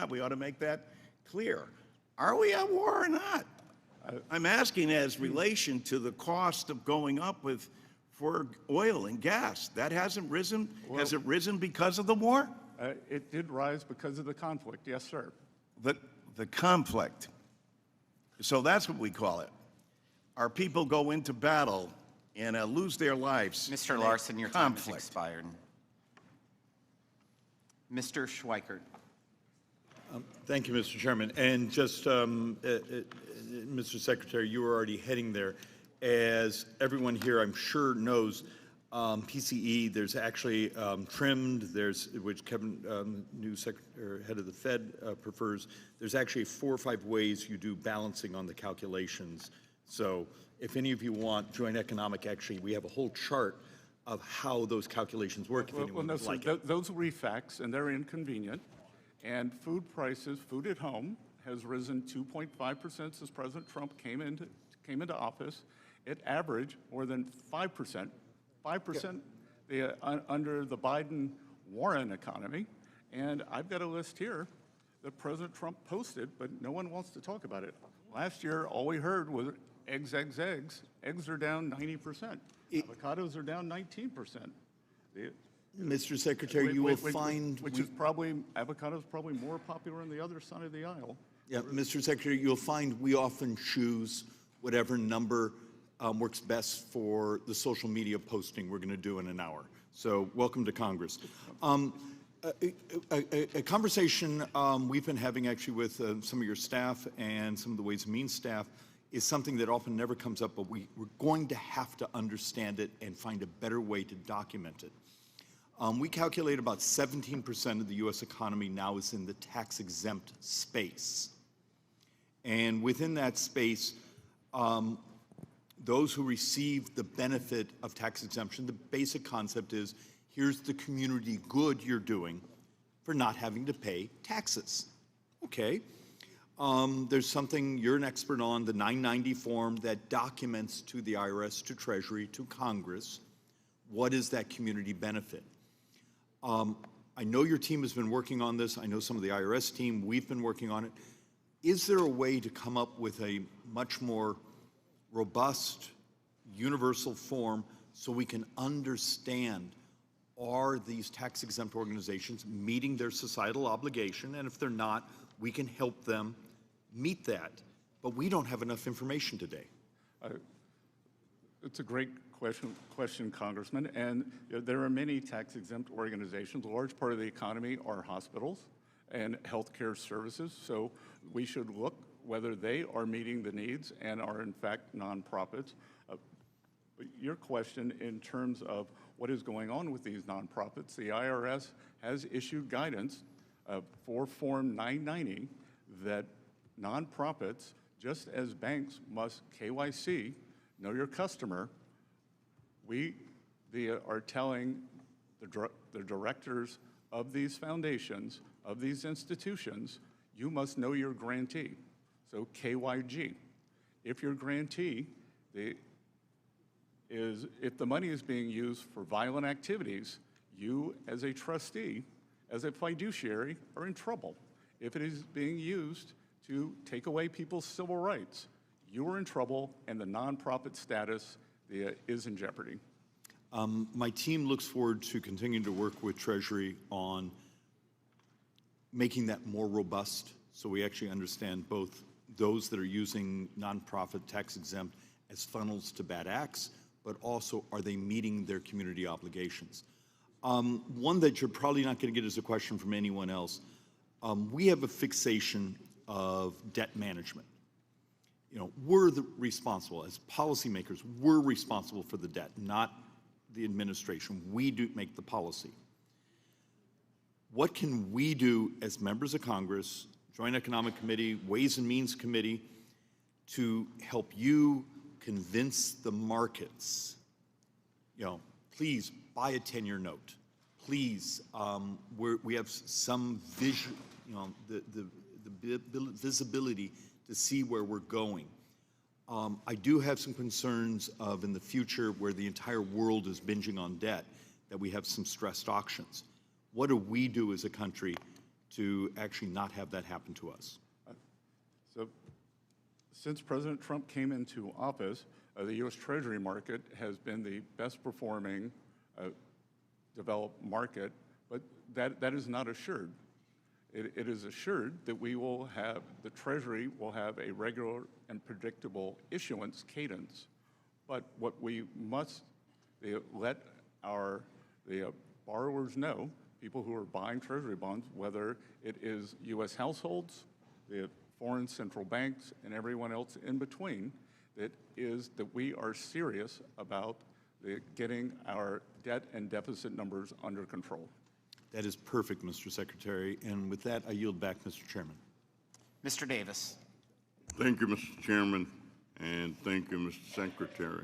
not. We ought to make that clear. Are we at war or not? I'm asking as relation to the cost of going up for oil and gas. That hasn't risen? Well, has it risen because of the war? It did rise because of the conflict, yes, sir. The conflict. So that's what we call it. Our people go into battle and lose their lives. Mr. Larson, your time has expired. Mr. Schweikert. Thank you, Mr. Chairman. And just, Mr. Secretary, you were already heading there. As everyone here, I'm sure, knows, PCE, there's actually trimmed, which Kevin, new head of the Fed, prefers. There's actually 4 or 5 ways you do balancing on the calculations. So if any of you want joint economic, actually, we have a whole chart of how those calculations work. If anyone would like it. Those will be facts, and they're inconvenient. And food prices, food at home, has risen 2.5% since President Trump came into office. It averaged more than 5%. 5% under the Biden-Warren economy. And I've got a list here that President Trump posted, but no one wants to talk about it. Last year, all we heard was eggs, eggs, eggs. Eggs are down 90%. Avocados are down 19%. Mr. Secretary, you will find... Avocados probably more popular on the other side of the aisle. Yeah, Mr. Secretary, you'll find we often choose whatever number works best for the social media posting we're going to do in an hour. So welcome to Congress. A conversation we've been having actually with some of your staff and some of the Ways and Means staff is something that often never comes up, but we're going to have to understand it and find a better way to document it. We calculate about 17% of the U.S. economy now is in the tax-exempt space. And within that space, those who receive the benefit of tax exemption, the basic concept is, here's the community good you're doing for not having to pay taxes. Okay. There's something you're an expert on, the 990 form that documents to the IRS, to Treasury, to Congress, what is that community benefit? I know your team has been working on this. I know some of the IRS team, we've been working on it. Is there a way to come up with a much more robust, universal form so we can understand, are these tax-exempt organizations meeting their societal obligation? And if they're not, we can help them meet that. But we don't have enough information today. It's a great question, Congressman. And there are many tax-exempt organizations. A large part of the economy are hospitals and healthcare services. So we should look whether they are meeting the needs and are in fact nonprofits. But your question in terms of what is going on with these nonprofits, the IRS has issued guidance for Form 990 that nonprofits, just as banks must KYC, know your customer, we are telling the directors of these foundations, of these institutions, you must know your grantee. So KYG. If your grantee if the money is being used for violent activities, you as a trustee, as a fiduciary, are in trouble. If it is being used to take away people's civil rights, you are in trouble and the nonprofit status is in jeopardy. My team looks forward to continuing to work with Treasury on making that more robust so we actually understand both those that are using nonprofit tax exempt as funnels to bad acts, but also are they meeting their community obligations? One that you're probably not going to get as a question from anyone else. We have a fixation of debt management. You know, we're responsible as policymakers. We're responsible for the debt, not the administration. We do make the policy. What can we do as members of Congress, Joint Economic Committee, Ways and Means Committee, to help you convince the markets, you know, please buy a 10-year note. Please, we have some vision, you know, the visibility to see where we're going. I do have some concerns of in the future where the entire world is binging on debt, that we have some stressed auctions. What do we do as a country to actually not have that happen to us? So since President Trump came into office, the U.S. Treasury market has been the best performing developed market, but that is not assured. It is assured that the Treasury will have a regular and predictable issuance cadence. But what we must let the borrowers know, people who are buying Treasury bonds, whether it is U.S. households, the foreign central banks, and everyone else in between, that we are serious about getting our debt and deficit numbers under control. That is perfect, Mr. Secretary. And with that, I yield back, Mr. Chairman. Mr. Davis. Thank you, Mr. Chairman, and thank you, Mr. Secretary.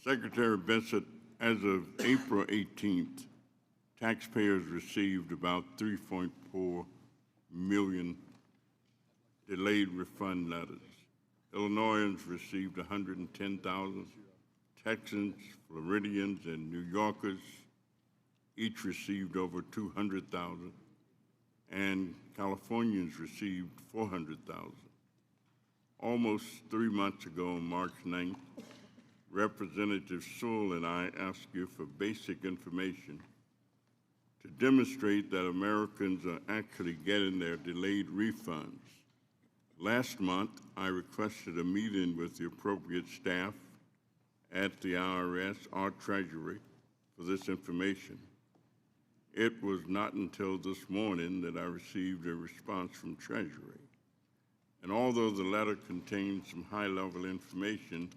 Secretary Bessent, as of April 18th, taxpayers received about 3.4 million delayed refund letters. Illinoisans received 110,000. Texans, Floridians, and New Yorkers each received over 200,000. And Californians received 400,000. Almost 3 months ago, on March 9th, Representative Sewell and I asked you for basic information to demonstrate that Americans are actually getting their delayed refunds. Last month, I requested a meeting with the appropriate staff at the IRS or Treasury for this information. It was not until this morning that I received a response from Treasury. And although the letter contains some high-level information,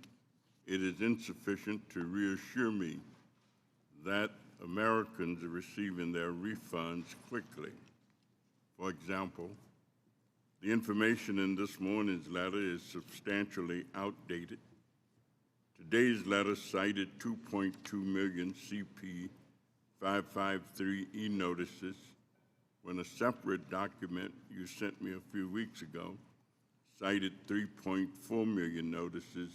it is insufficient to reassure me that Americans are receiving their refunds quickly. For example, the information in this morning's letter is substantially outdated. Today's letter cited 2.2 million CP 553 e-notices when a separate document you sent me a few weeks ago cited 3.4 million notices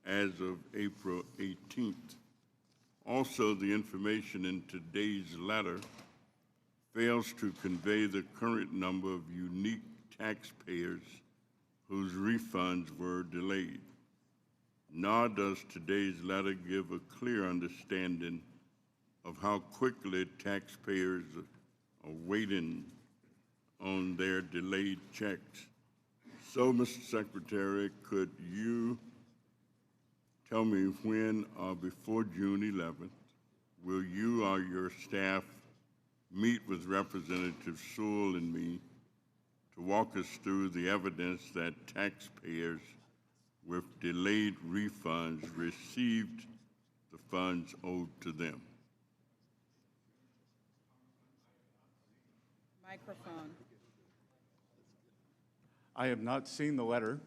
as of April 18th. Also, the information in today's letter fails to convey the current number of unique taxpayers whose refunds were delayed. Nor does today's letter give a clear understanding of how quickly taxpayers are waiting on their delayed checks. So, Mr. Secretary, could you tell me when or before June 11th, will you or your staff meet with Representative Sewell and me to walk us through the evidence that taxpayers with delayed refunds received the funds owed to them? Microphone. I have not seen the letter,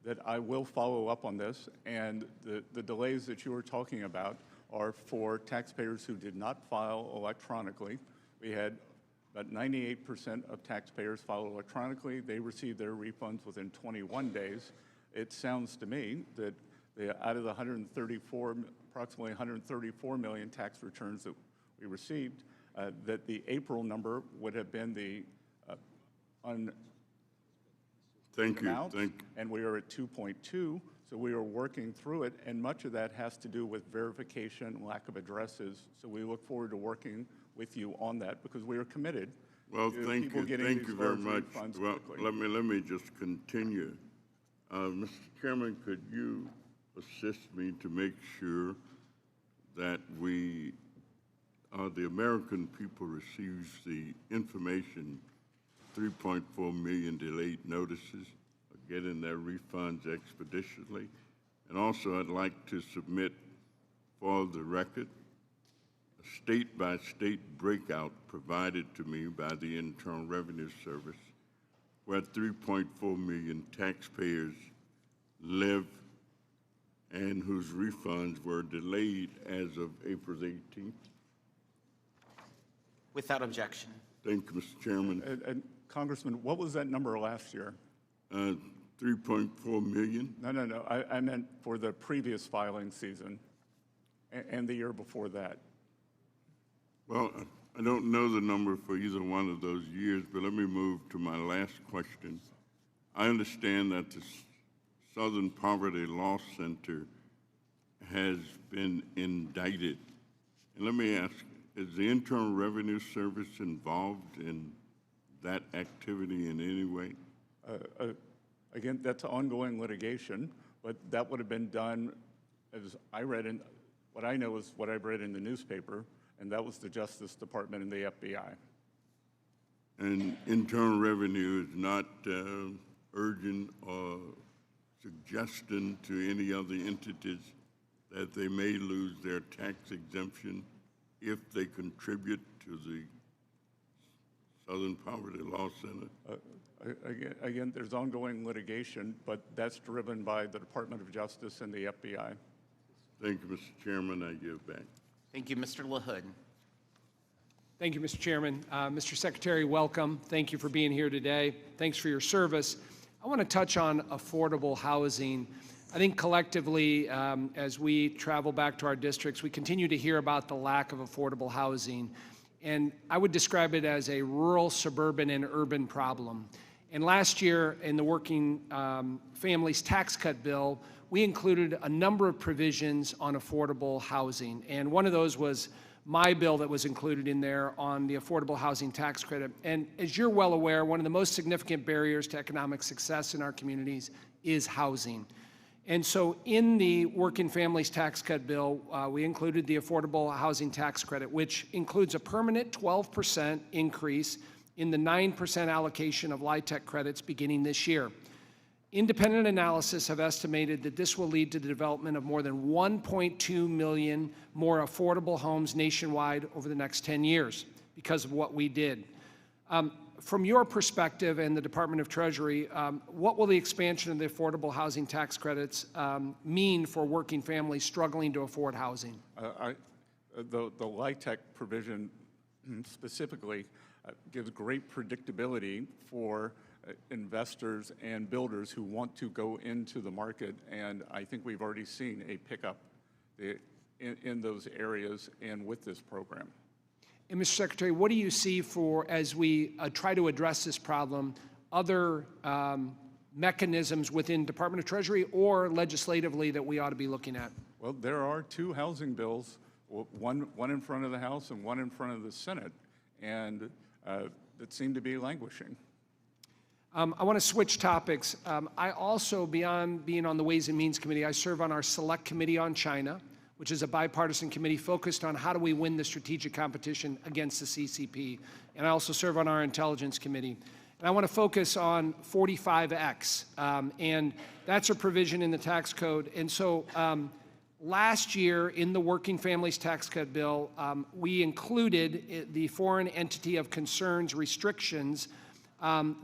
that I will follow up on this, and the delays that you were talking about are for taxpayers who did not file electronically. We had about 98% of taxpayers file electronically. They received their refunds within 21 days. It sounds to me that out of the approximately 134 million tax returns that we received, that the April number would have been the Thank you. amount, and we are at 2.2, so we are working through it, and much of that has to do with verification, lack of addresses, so we look forward to working with you on that, because we are committed Well, to thank people you, getting thank these you very large much. refunds Well, quickly. let me just continue. Mr. Chairman, could you assist me to make sure that the American people receives the information, 3.4 million delayed notices, are getting their refunds expeditiously? And also, I'd like to submit for the record a state-by-state breakout provided to me by the Internal Revenue Service, where 3.4 million taxpayers live and whose refunds were delayed as of April 18th. Without objection. Thank you, Mr. Chairman. And Congressman, what was that number last year? 3.4 million. No, I meant for the previous filing season and the year before that. Well, I don't know the number for either one of those years, but let me move to my last question. I understand that the Southern Poverty Law Center has been indicted. And let me ask, is the Internal Revenue Service involved in that activity in any way? Again, that's ongoing litigation, but that would have been done, as I read in, what I know is what I've read in the newspaper, and that was the Justice Department and the FBI. And Internal Revenue is not urging or suggesting to any other entities that they may lose their tax exemption if they contribute to the Southern Poverty Law Center? Again, there's ongoing litigation, but that's driven by the Department of Justice and the FBI. Thank you, Mr. Chairman. I give back. Thank you, Mr. LaHood. Thank you, Mr. Chairman. Mr. Secretary, welcome. Thank you for being here today. Thanks for your service. I want to touch on affordable housing. I think collectively, as we travel back to our districts, we continue to hear about the lack of affordable housing. And I would describe it as a rural, suburban, and urban problem. And last year, in the Working Families Tax Cut Bill, we included a number of provisions on affordable housing. And one of those was my bill that was included in there on the affordable housing tax credit. And as you're well aware, one of the most significant barriers to economic success in our communities is housing. And so in the Working Families Tax Cut Bill, we included the affordable housing tax credit, which includes a permanent 12% increase in the 9% allocation of LIHTC credits beginning this year. Independent analysis have estimated that this will lead to the development of more than 1.2 million more affordable homes nationwide over the next 10 years because of what we did. From your perspective and the Department of Treasury, what will the expansion of the affordable housing tax credits mean for working families struggling to afford housing? The LIHTC provision specifically gives great predictability for investors and builders who want to go into the market, and I think we've already seen a pickup in those areas and with this program. And Mr. Secretary, what do you see for, as we try to address this problem, other mechanisms within Department of Treasury or legislatively that we ought to be looking at? Well, there are two housing bills, one in front of the House and one in front of the Senate, and that seem to be languishing. I want to switch topics. I also, beyond being on the Ways and Means Committee, I serve on our Select Committee on China, which is a bipartisan committee focused on how do we win the strategic competition against the CCP. And I also serve on our Intelligence Committee. And I want to focus on 45X, and that's a provision in the tax code. And so last year in the Working Families Tax Cut Bill, we included the Foreign Entity of Concerns restrictions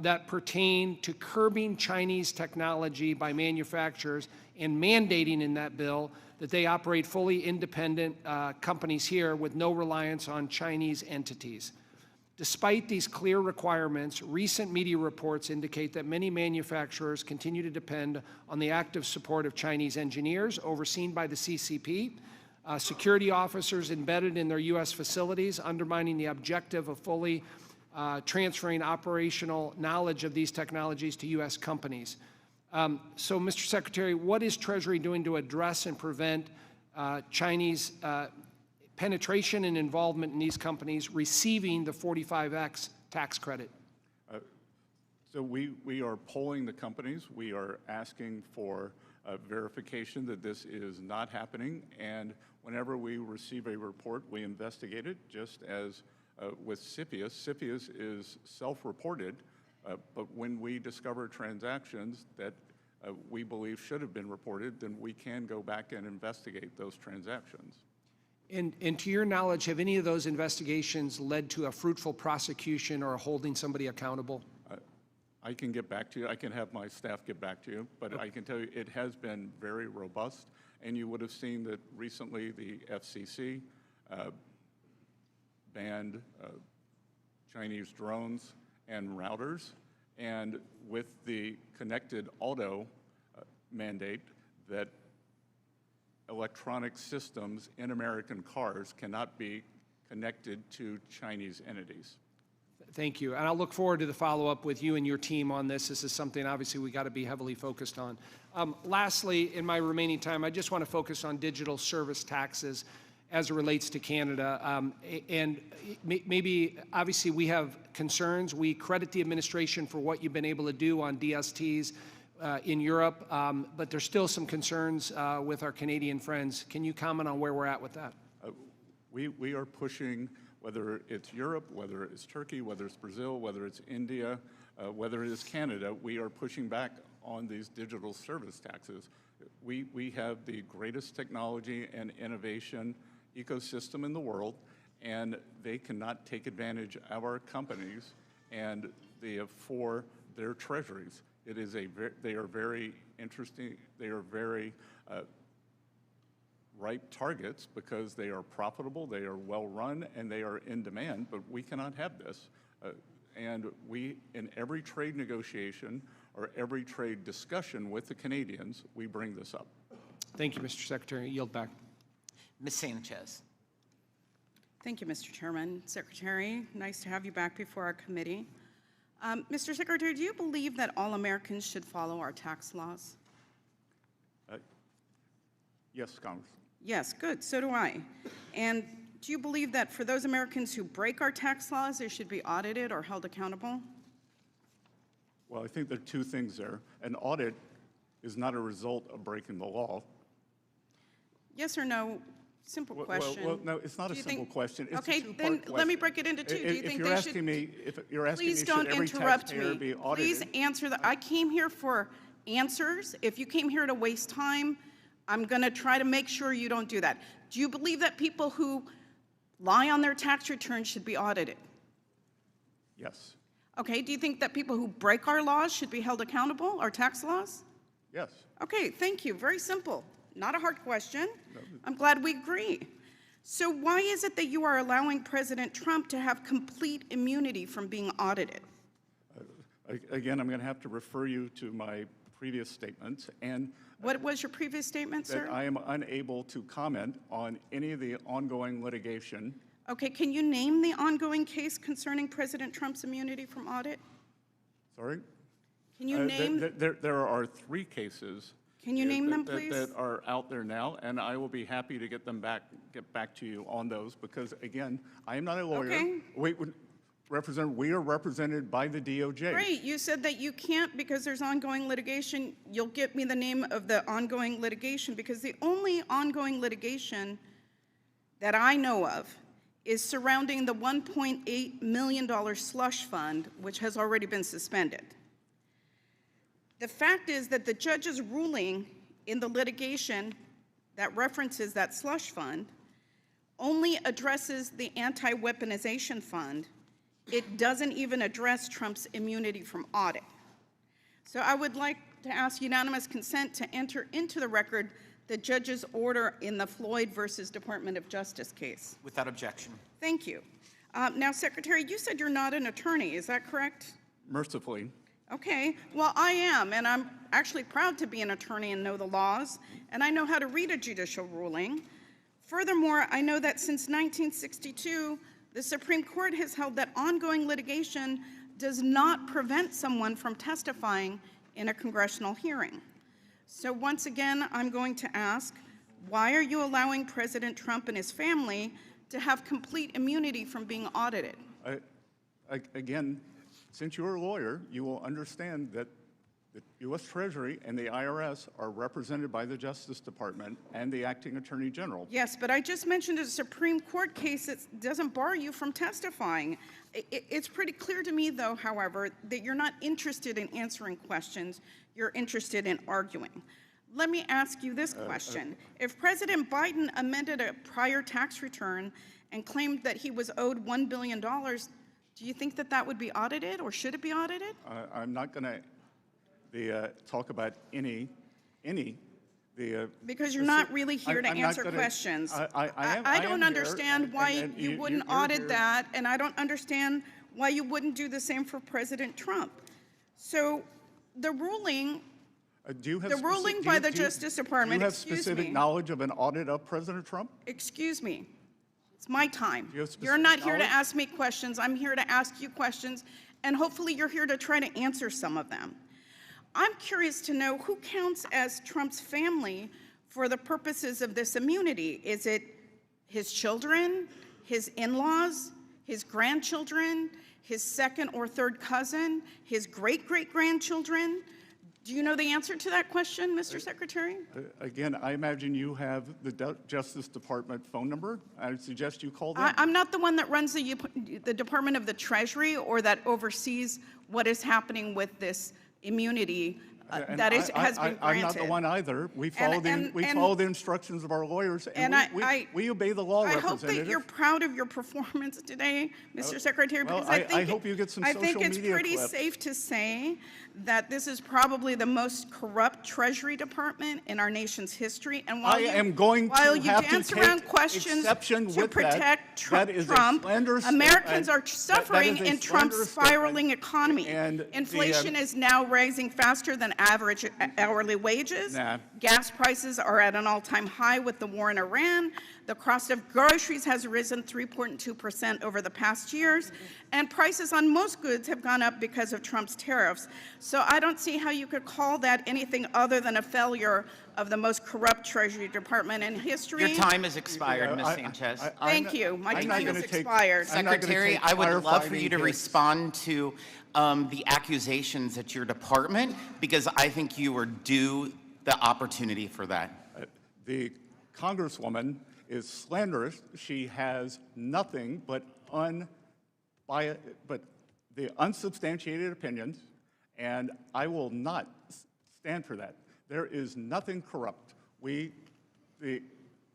that pertain to curbing Chinese technology by manufacturers and mandating in that bill that they operate fully independent companies here with no reliance on Chinese entities. Despite these clear requirements, recent media reports indicate that many manufacturers continue to depend on the active support of Chinese engineers overseen by the CCP, security officers embedded in their U.S. facilities, undermining the objective of fully transferring operational knowledge of these technologies to U.S. companies. So, Mr. Secretary, what is Treasury doing to address and prevent Chinese penetration and involvement in these companies receiving the 45X tax credit? So we are polling the companies. We are asking for verification that this is not happening. And whenever we receive a report, we investigate it, just as with CFIUS. CFIUS is self-reported, but when we discover transactions that we believe should have been reported, then we can go back and investigate those transactions. And to your knowledge, have any of those investigations led to a fruitful prosecution or holding somebody accountable? I can get back to you. I can have my staff get back to you, but I can tell you it has been very robust, and you would have seen that recently the FCC banned Chinese drones and routers, and with the connected auto mandate that electronic systems in American cars cannot be connected to Chinese entities. Thank you. And I'll look forward to the follow-up with you and your team on this. This is something, obviously, we got to be heavily focused on. Lastly, in my remaining time, I just want to focus on digital service taxes as it relates to Canada. And maybe, obviously, we have concerns. We credit the administration for what you've been able to do on DSTs in Europe, but there's still some concerns with our Canadian friends. Can you comment on where we're at with that? We are pushing, whether it's Europe, whether it's Turkey, whether it's Brazil, whether it's India, whether it is Canada, we are pushing back on these digital service taxes. We have the greatest technology and innovation ecosystem in the world, and they cannot take advantage of our companies and for their treasuries. It is they are very interesting, they are very ripe targets because they are profitable, they are well run, and they are in demand, but we cannot have this. And we, in every trade negotiation or every trade discussion with the Canadians, we bring this up. Thank you, Mr. Secretary. Yield back. Ms. Sanchez. Thank you, Mr. Chairman. Secretary, nice to have you back before our committee. Mr. Secretary, do you believe that all Americans should follow our tax laws? Yes, Congress. Yes, good, so do I. And do you believe that for those Americans who break our tax laws, they should be audited or held accountable? Well, I think there are two things there. An audit is not a result of breaking the law. Yes or no? Simple question. Well, no, it's not Do a you simple think- question. It's okay, a two-part then question. let me break it into two. Do you If think you're they asking should? me, if you're asking me, Please should don't every interrupt taxpayer me. be audited? Please answer that. I came here for answers. If you came here to waste time, I'm going to try to make sure you don't do that. Do you believe that people who lie on their tax returns should be audited? Yes. Okay, do you think that people who break our laws should be held accountable, our tax laws? Yes. Okay, thank you. Very simple. Not a hard question. I'm glad we agree. So why is it that you are allowing President Trump to have complete immunity from being audited? Again, I'm going to have to refer you to my previous statements, and What was your previous statement, that sir? I am unable to comment on any of the ongoing litigation. Okay, can you name the ongoing case concerning President Trump's immunity from audit? Sorry? Can you name, There are three cases. Can you name them, please? That are out there now, and I will be happy to get back to you on those, because again, I am not a lawyer. Okay. We are represented by the DOJ. Great, you said that you can't because there's ongoing litigation. You'll get me the name of the ongoing litigation, because the only ongoing litigation that I know of is surrounding the $1.8 million slush fund, which has already been suspended. The fact is that the judge's ruling in the litigation that references that slush fund only addresses the anti-weaponization fund. It doesn't even address Trump's immunity from audit. So I would like to ask unanimous consent to enter into the record the judge's order in the Floyd versus Department of Justice case. Without objection. Thank you. Now, Secretary, you said you're not an attorney, is that correct? Mercifully. Okay, well, I am, and I'm actually proud to be an attorney and know the laws, and I know how to read a judicial ruling. Furthermore, I know that since 1962, the Supreme Court has held that ongoing litigation does not prevent someone from testifying in a congressional hearing. So once again, I'm going to ask, why are you allowing President Trump and his family to have complete immunity from being audited? Again, since you're a lawyer, you will understand that the U.S. Treasury and the IRS are represented by the Justice Department and the Acting Attorney General. Yes, but I just mentioned a Supreme Court case that doesn't bar you from testifying. It's pretty clear to me, though, however, that you're not interested in answering questions. You're interested in arguing. Let me ask you this question. If President Biden amended a prior tax return and claimed that he was owed $1 billion, do you think that that would be audited, or should it be audited? I'm not going to talk about any because you're not really here to answer questions. I don't understand why you wouldn't audit that, and I don't understand why you wouldn't do the same for President Trump. So the ruling by the Justice Department, do you have specific knowledge of an audit of President Trump? Excuse me. It's my time. Do you have You're not here to specific ask me questions. I'm here to ask you questions, and hopefully you're here to try to answer some of them. I'm curious to know who counts as Trump's family for the purposes of this immunity. Is it his children, his in-laws, his grandchildren, his second or third cousin, his great-great-grandchildren? Do you know the answer to that question, Mr. Secretary? Again, I imagine you have the Justice Department phone number. I would suggest you call them. I'm not the one that runs the Department of the Treasury or that oversees what is happening with this immunity And that has been granted. I'm not the one either. We follow the instructions of our lawyers, and we obey the law, I hope Representative. that you're proud of your performance today, Mr. Secretary, well, because I hope you get some I think social it's media pretty clips. safe to say that this is probably the most corrupt Treasury Department in our nation's history. And while I am going to while you have to dance take around questions exception to with that. protect That is a Trump, slanderous Americans are statement. suffering That is a in Trump's slanderous spiraling statement. economy. And Inflation is now rising faster than average hourly wages. Nah. Gas prices are at an all-time high with the war in Iran. The cost of groceries has risen 3.2% over the past years, and prices on most goods have gone up because of Trump's tariffs. So I don't see how you could call that anything other than a failure of the most corrupt Treasury Department in history. Your time has expired, Ms. Sanchez. Thank you. My I'm not time gonna has take- expired. I'm not gonna Secretary, take I would love for you to firefighting hits. respond to the accusations at your department, because I think you are due the opportunity for that. The Congresswoman is slanderous. She has nothing but the unsubstantiated opinions, and I will not stand for that. There is nothing corrupt. We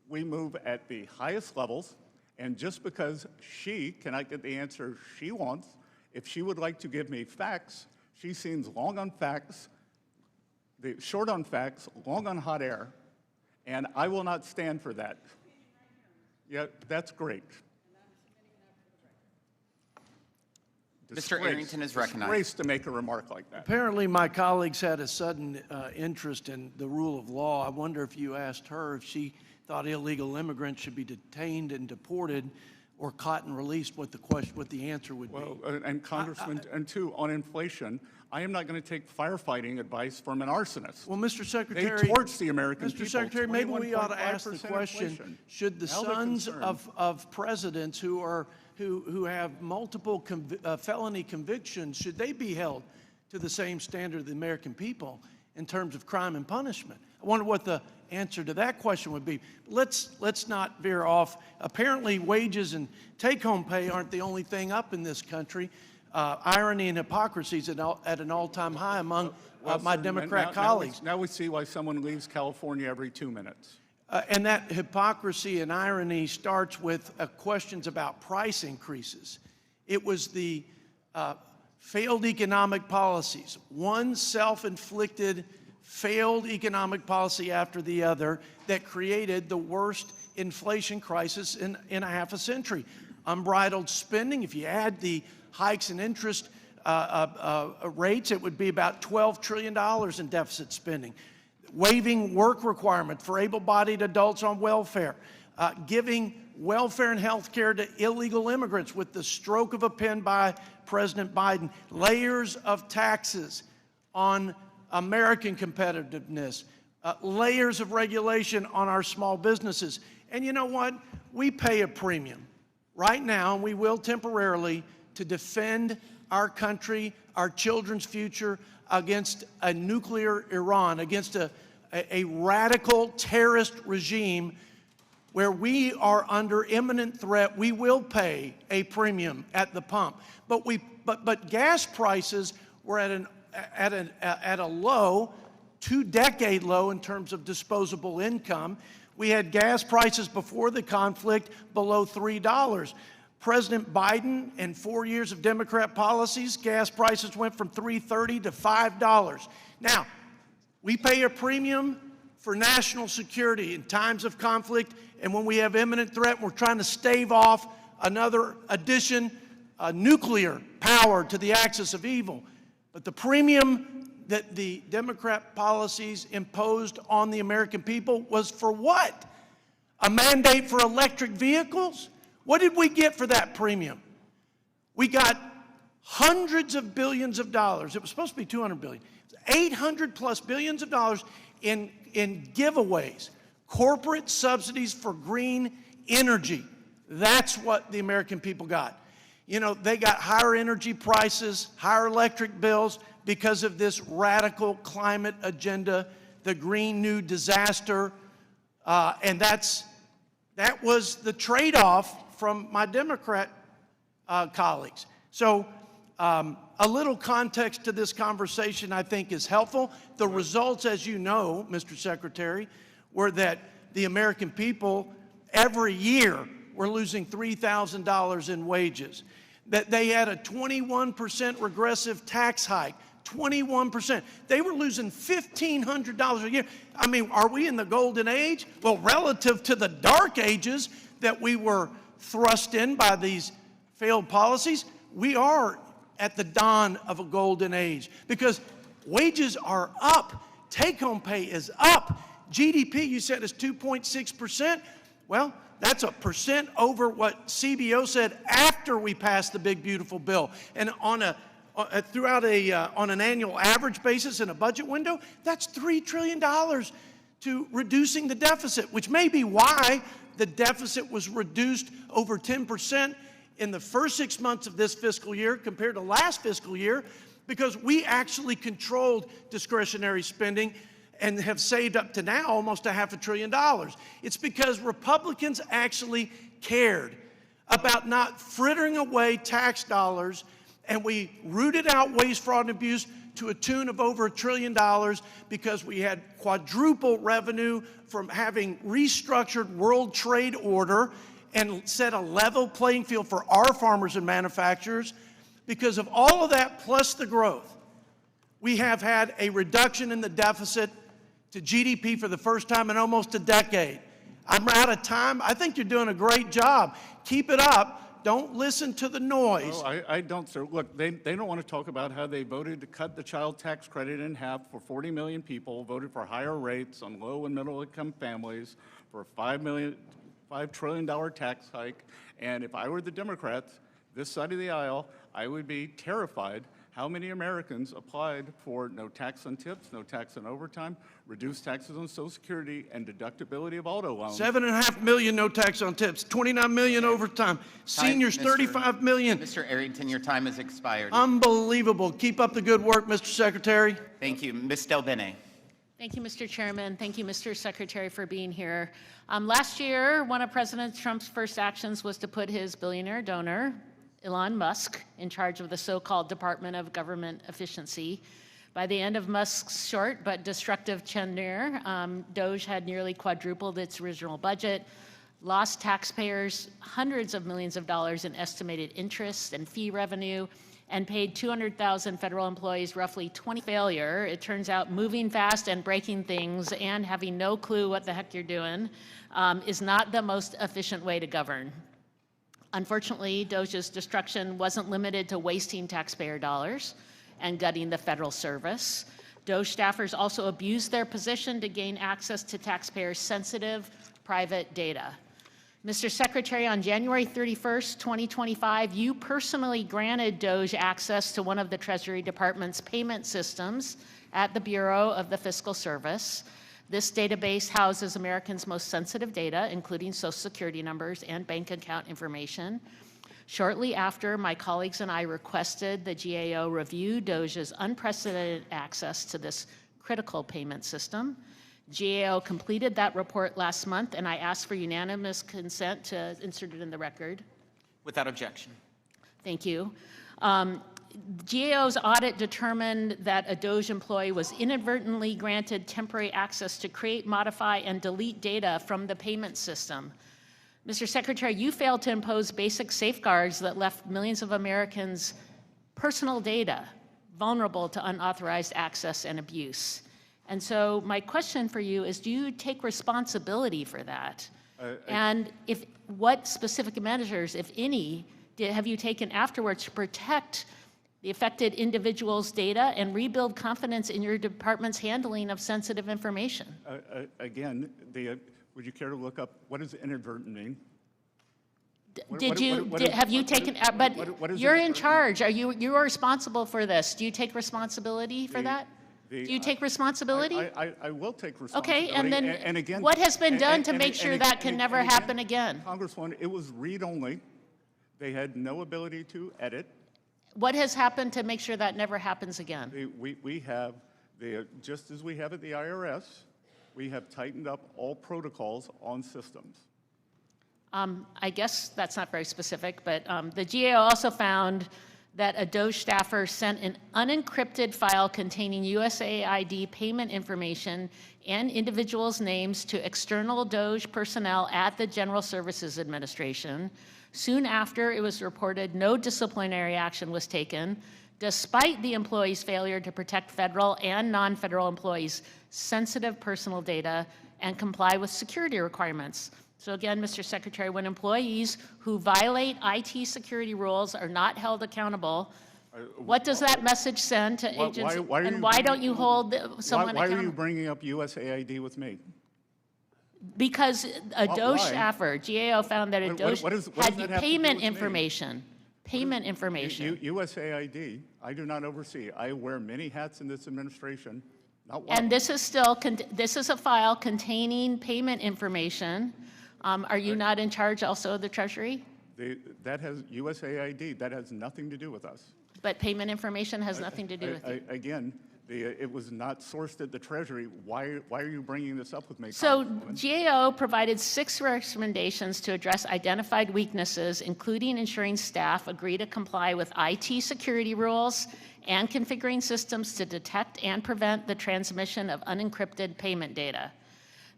move at the highest levels, and just because she cannot get the answer she wants, if she would like to give me facts, she seems long on facts, short on facts, long on hot air, and I will not stand for that. Yeah, that's great. Mr. Arrington is recognized. Disgrace to make a remark like that. Apparently, my colleagues had a sudden interest in the rule of law. I wonder if you asked her if she thought illegal immigrants should be detained and deported or caught and released, what the answer would be. Well, and Congressman, and two, on inflation, I am not going to take firefighting advice from an arsonist. Well, Mr. They Secretary, torch the American people. Mr. Secretary, maybe we ought to ask the 21.5% question: inflation. should the Now they're sons concerned. of presidents who have multiple felony convictions, should they be held to the same standard of the American people in terms of crime and punishment? I wonder what the answer to that question would be. Let's not veer off. Apparently, wages and take-home pay aren't the only thing up in this country. Irony and hypocrisy is at an all-time high among my Sir, Democrat now colleagues. Now we see why someone leaves California every 2 minutes. And that hypocrisy and irony starts with questions about price increases. It was the failed economic policies, one self-inflicted failed economic policy after the other, that created the worst inflation crisis in a half a century. Unbridled spending, if you add the hikes in interest rates, it would be about $12 trillion in deficit spending. Waiving work requirement for able-bodied adults on welfare, giving welfare and health care to illegal immigrants with the stroke of a pen by President Biden, layers of taxes on American competitiveness, layers of regulation on our small businesses. And you know what? We pay a premium right now, and we will temporarily, to defend our country, our children's future against a nuclear Iran, against a radical terrorist regime where we are under imminent threat. We will pay a premium at the pump. But gas prices were at a low, 2-decade low in terms of disposable income. We had gas prices before the conflict below $3. President Biden and 4 years of Democrat policies, gas prices went from $3.30 to $5. Now, we pay a premium for national security in times of conflict, and when we have imminent threat, we're trying to stave off another addition, nuclear power to the axis of evil. But the premium that the Democrat policies imposed on the American people was for what? A mandate for electric vehicles? What did we get for that premium? We got hundreds of billions of dollars. It was supposed to be 200 billion. 800 plus billions of dollars in giveaways, corporate subsidies for green energy. That's what the American people got. You know, they got higher energy prices, higher electric bills because of this radical climate agenda, the Green New Disaster, and that was the trade-off from my Democrat colleagues. So a little context to this conversation, I think, is helpful. The results, as you know, Mr. Secretary, were that the American people every year were losing $3,000 in wages, that they had a 21% regressive tax hike, 21%. They were losing $1,500 a year. I mean, are we in the golden age? Well, relative to the dark ages that we were thrust in by these failed policies, we are at the dawn of a golden age because wages are up, take-home pay is up, GDP, you said, is 2.6%. Well, that's a percent over what CBO said after we passed the big, beautiful bill. And on an annual average basis in a budget window, that's $3 trillion to reducing the deficit, which may be why the deficit was reduced over 10% in the first 6 months of this fiscal year compared to last fiscal year, because we actually controlled discretionary spending and have saved up to now almost $500 billion. It's because Republicans actually cared about not frittering away tax dollars, and we rooted out waste, fraud, and abuse to a tune of over $1 trillion because we had quadruple revenue from having restructured World Trade Order and set a level playing field for our farmers and manufacturers. Because of all of that plus the growth, we have had a reduction in the deficit to GDP for the first time in almost a decade. I'm out of time. I think you're doing a great job. Keep it up. Don't listen to the noise. No, I don't, sir. Look, they don't want to talk about how they voted to cut the child tax credit in half for 40 million people, voted for higher rates on low and middle income families, for a $5 trillion tax hike. And if I were the Democrats, this side of the aisle, I would be terrified how many Americans applied for no tax on tips, no tax on overtime, reduced taxes on Social Security, and deductibility of auto loans. 7.5 million no tax on tips, 29 million overtime, seniors 35 million. Mr. Arrington, your time has expired. Unbelievable. Keep up the good work, Mr. Secretary. Thank you. Ms. Del Bene. Thank you, Mr. Chairman. Thank you, Mr. Secretary, for being here. Last year, one of President Trump's first actions was to put his billionaire donor, Elon Musk, in charge of the so-called Department of Government Efficiency. By the end of Musk's short but destructive tenure, DOGE had nearly quadrupled its original budget, lost taxpayers hundreds of millions of dollars in estimated interest and fee revenue, and paid 200,000 federal employees roughly 20 failure. It turns out moving fast and breaking things and having no clue what the heck you're doing is not the most efficient way to govern. Unfortunately, DOGE's destruction wasn't limited to wasting taxpayer dollars and gutting the federal service. DOGE staffers also abused their position to gain access to taxpayers' sensitive private data. Mr. Secretary, on January 31st, 2025, you personally granted DOGE access to one of the Treasury Department's payment systems at the Bureau of the Fiscal Service. This database houses Americans' most sensitive data, including Social Security numbers and bank account information. Shortly after, my colleagues and I requested the GAO review DOGE's unprecedented access to this critical payment system. GAO completed that report last month, and I asked for unanimous consent to insert it in the record. Without objection. Thank you. GAO's audit determined that a DOGE employee was inadvertently granted temporary access to create, modify, and delete data from the payment system. Mr. Secretary, you failed to impose basic safeguards that left millions of Americans' personal data vulnerable to unauthorized access and abuse. And so my question for you is, do you take responsibility for that? And what specific measures, if any, have you taken afterwards to protect the affected individuals' data and rebuild confidence in your department's handling of sensitive information? Again, would you care to look up what does inadvertent mean? Have you taken, but what is you're it- in charge. You are responsible for this. Do you take responsibility for that? Do you take responsibility? I will take responsibility. Okay, and then and again, what has been done to and- make and- sure and- that and- can and never happen again? Congresswoman, it was read-only. They had no ability to edit. What has happened to make sure that never happens again? We have, just as we have at the IRS, we have tightened up all protocols on systems. I guess that's not very specific, but the GAO also found that a DOGE staffer sent an unencrypted file containing USAID payment information and individuals' names to external DOGE personnel at the General Services Administration. Soon after, it was reported no disciplinary action was taken, despite the employee's failure to protect federal and non-federal employees' sensitive personal data and comply with security requirements. So again, Mr. Secretary, when employees who violate IT security rules are not held accountable, what does that message send to agents? And why don't you hold someone Why are you accountable? bringing up USAID with me? Because a DOGE Why? staffer, GAO found that a DOGE what does that had have to do payment with me? information. Payment information. USAID, I do not oversee. I wear many hats in this administration, not one. And this is still, this is a file containing payment information. Are you not in charge also of the Treasury? That has USAID, that has nothing to do with us. But payment information has nothing to do with you. Again, it was not sourced at the Treasury. Why are you bringing this up with me, So Congresswoman? GAO provided 6 recommendations to address identified weaknesses, including ensuring staff agree to comply with IT security rules and configuring systems to detect and prevent the transmission of unencrypted payment data.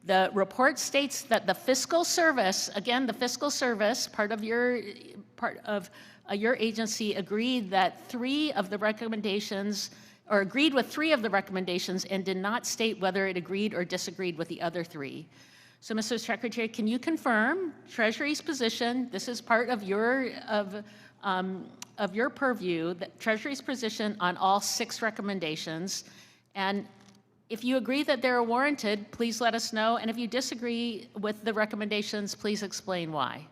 The report states that the fiscal service, again, the fiscal service, part of your agency agreed that 3 of the recommendations, or agreed with 3 of the recommendations and did not state whether it agreed or disagreed with the other 3. So, Mr. Secretary, can you confirm Treasury's position? This is part of your purview, that Treasury's position on all 6 recommendations. And if you agree that they're warranted, please let us know. And if you disagree with the recommendations, please explain why.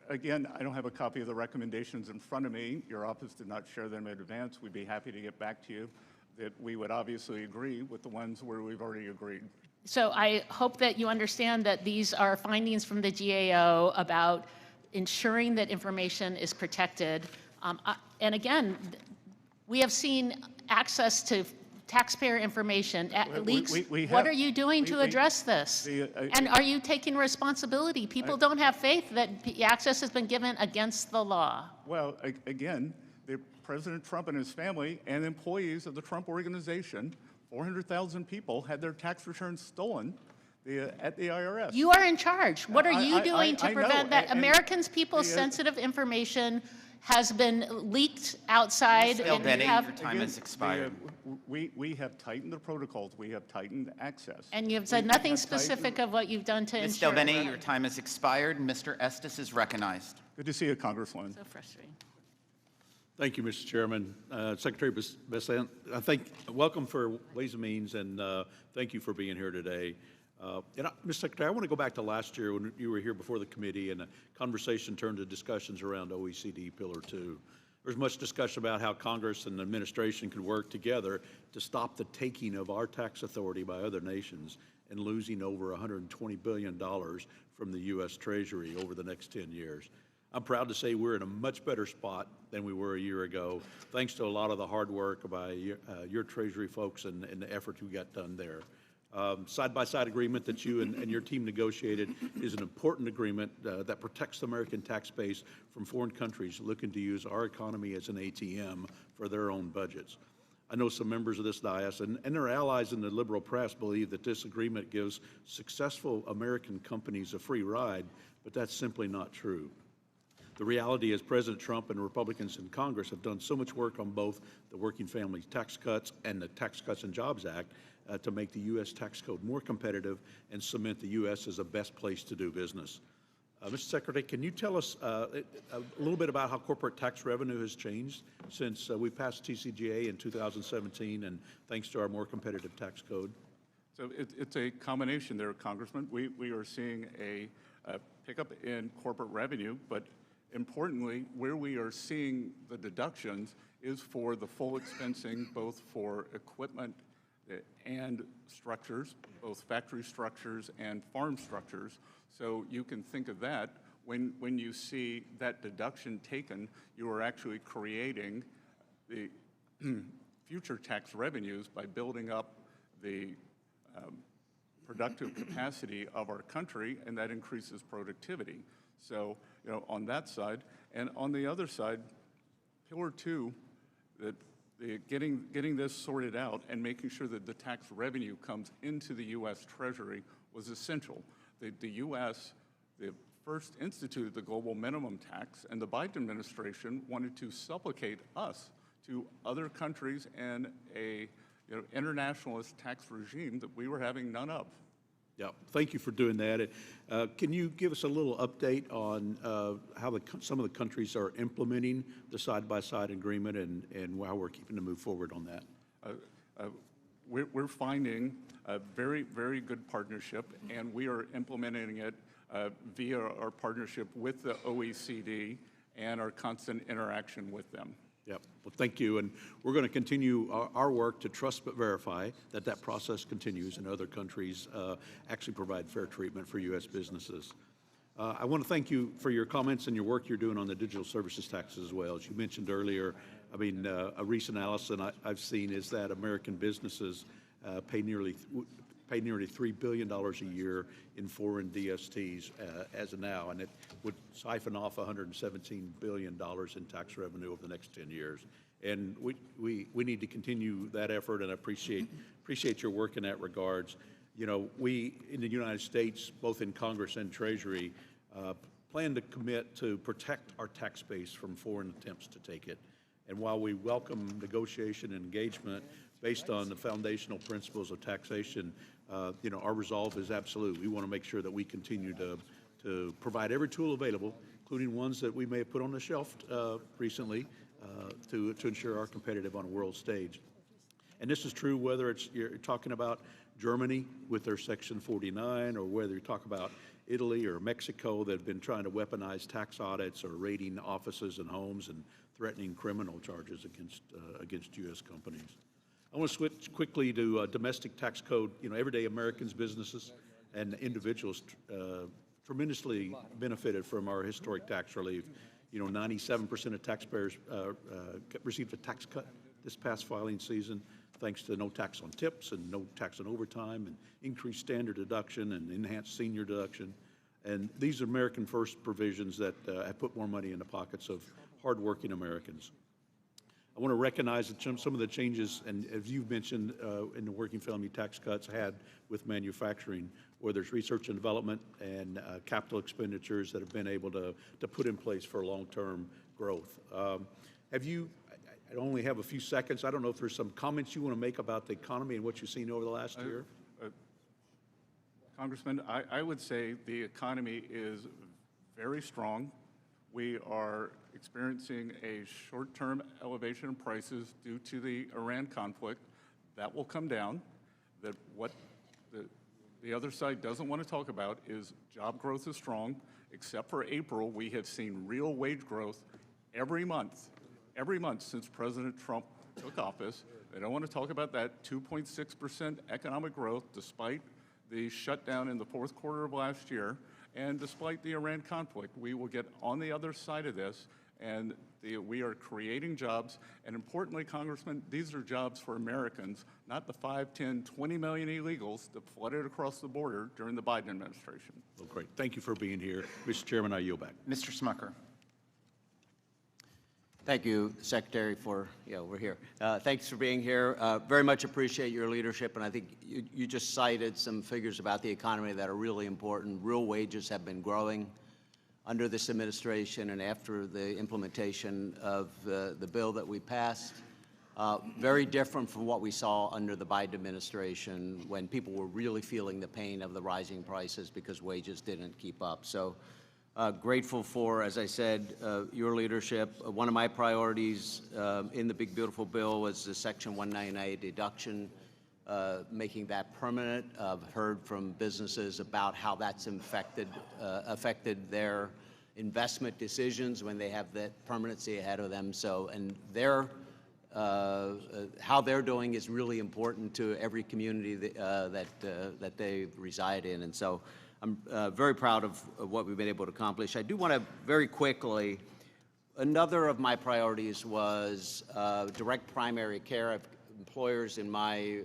Again, I don't have a copy of the recommendations in front of me. Your office did not share them in advance. We'd be happy to get back to you. That we would obviously agree with the ones where we've already agreed. So I hope that you understand that these are findings from the GAO about ensuring that information is protected. And again, we have seen access to taxpayer information leaks. What are you doing to address this? And are you taking responsibility? People don't have faith that access has been given against the law. Well, again, President Trump and his family and employees of the Trump Organization, 400,000 people had their tax returns stolen at the IRS. You are in charge. What are you doing to I know, prevent that? and Americans' people's sensitive information has been leaked outside. Bill and Benny, you have, your time has expired. We have tightened the protocols. We have tightened access. and you've said We nothing have tightened- specific of what you've done to Ms. ensure. Delvenne, your time has expired. Mr. Estes is recognized. Good to see you, Congresswoman. So frustrating. Thank you, Mr. Chairman. Secretary Bessent, welcome for Ways and Means, and thank you for being here today. Mr. Secretary, I want to go back to last year when you were here before the committee and the conversation turned to discussions around OECD Pillar 2. There's much discussion about how Congress and the administration could work together to stop the taking of our tax authority by other nations and losing over $120 billion from the U.S. Treasury over the next 10 years. I'm proud to say we're in a much better spot than we were a year ago, thanks to a lot of the hard work by your Treasury folks and the effort you got done there. Side-by-side agreement that you and your team negotiated is an important agreement that protects the American tax base from foreign countries looking to use our economy as an ATM for their own budgets. I know some members of this dais and their allies in the liberal press believe that this agreement gives successful American companies a free ride, but that's simply not true. The reality is President Trump and Republicans in Congress have done so much work on both the Working Families Tax Cuts and the Tax Cuts and Jobs Act to make the U.S. tax code more competitive and cement the U.S. as the best place to do business. Mr. Secretary, can you tell us a little bit about how corporate tax revenue has changed since we passed TCJA in 2017 and thanks to our more competitive tax code? So it's a combination there, Congressman. We are seeing a pickup in corporate revenue, but importantly, where we are seeing the deductions is for the full expensing, both for equipment and structures, both factory structures and farm structures. So you can think of that. When you see that deduction taken, you are actually creating the future tax revenues by building up the productive capacity of our country, and that increases productivity. So, on that side, and on the other side, Pillar 2, that getting this sorted out and making sure that the tax revenue comes into the U.S. Treasury was essential. The U.S. first instituted the global minimum tax, and the Biden administration wanted to supplicate us to other countries and a internationalist tax regime that we were having none of. Yeah, thank you for doing that. Can you give us a little update on how some of the countries are implementing the side-by-side agreement and how we're keeping to move forward on that? We're finding a very, very good partnership, and we are implementing it via our partnership with the OECD and our constant interaction with them. Yep. Well, thank you. And we're going to continue our work to trust but verify that process continues and other countries actually provide fair treatment for U.S. businesses. I want to thank you for your comments and your work you're doing on the digital services taxes as well. As you mentioned earlier, I mean, a recent analysis I've seen is that American businesses pay nearly $3 billion a year in foreign DSTs as of now, and it would siphon off $117 billion in tax revenue over the next 10 years. And we need to continue that effort, and I appreciate your work in that regards. We in the United States, both in Congress and Treasury, plan to commit to protect our tax base from foreign attempts to take it. And while we welcome negotiation and engagement based on the foundational principles of taxation, our resolve is absolute. We want to make sure that we continue to provide every tool available, including ones that we may have put on the shelf recently, to ensure our competitive on a world stage. And this is true whether you're talking about Germany with their Section 49, or whether you talk about Italy or Mexico that have been trying to weaponize tax audits or raiding offices and homes and threatening criminal charges against U.S. companies. I want to switch quickly to domestic tax code. Everyday Americans, businesses, and individuals tremendously benefited from our historic tax relief. 97% of taxpayers received a tax cut this past filing season, thanks to no tax on tips and no tax on overtime and increased standard deduction and enhanced senior deduction. And these are American First provisions that have put more money in the pockets of hardworking Americans. I want to recognize that some of the changes, and as you've mentioned, in the working family tax cuts had with manufacturing, whether it's research and development and capital expenditures that have been able to put in place for long-term growth. I only have a few seconds. I don't know if there's some comments you want to make about the economy and what you've seen over the last year. Congressman, I would say the economy is very strong. We are experiencing a short-term elevation in prices due to the Iran conflict. That will come down. That what the other side doesn't want to talk about is job growth is strong. Except for April, we have seen real wage growth every month since President Trump took office. They don't want to talk about that 2.6% economic growth despite the shutdown in the fourth quarter of last year. And despite the Iran conflict, we will get on the other side of this, and we are creating jobs. And importantly, Congressman, these are jobs for Americans, not the 5, 10, 20 million illegals that flooded across the border during the Biden administration. Well, great. Thank you for being here. Mr. Chairman, I yield back. Mr. Smucker. Thank you, Secretary, we're here. Thanks for being here. Very much appreciate your leadership, and I think you just cited some figures about the economy that are really important. Real wages have been growing under this administration and after the implementation of the bill that we passed. Very different from what we saw under the Biden administration when people were really feeling the pain of the rising prices because wages didn't keep up. So grateful for, as I said, your leadership. One of my priorities in the big, beautiful bill was the Section 199 deduction, making that permanent. I've heard from businesses about how that's affected their investment decisions when they have that permanency ahead of them. So, and how they're doing is really important to every community that they reside in. And so I'm very proud of what we've been able to accomplish. I do want to very quickly, another of my priorities was direct primary care. Employers in my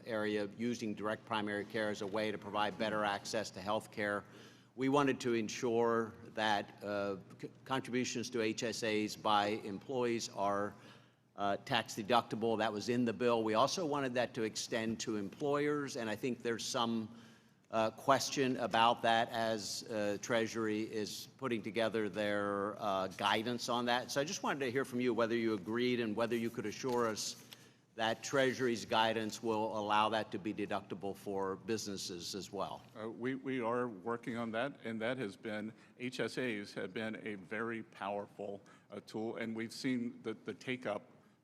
area using direct primary care as a way to provide better access to health care. We wanted to ensure that contributions to HSAs by employees are tax deductible. That was in the bill. We also wanted that to extend to employers, and I think there's some question about that as Treasury is putting together their guidance on that. So I just wanted to hear from you whether you agreed and whether you could assure us that Treasury's guidance will allow that to be deductible for businesses as well. We are working on that, and that has been, HSAs have been a very powerful tool, and we've seen the take-up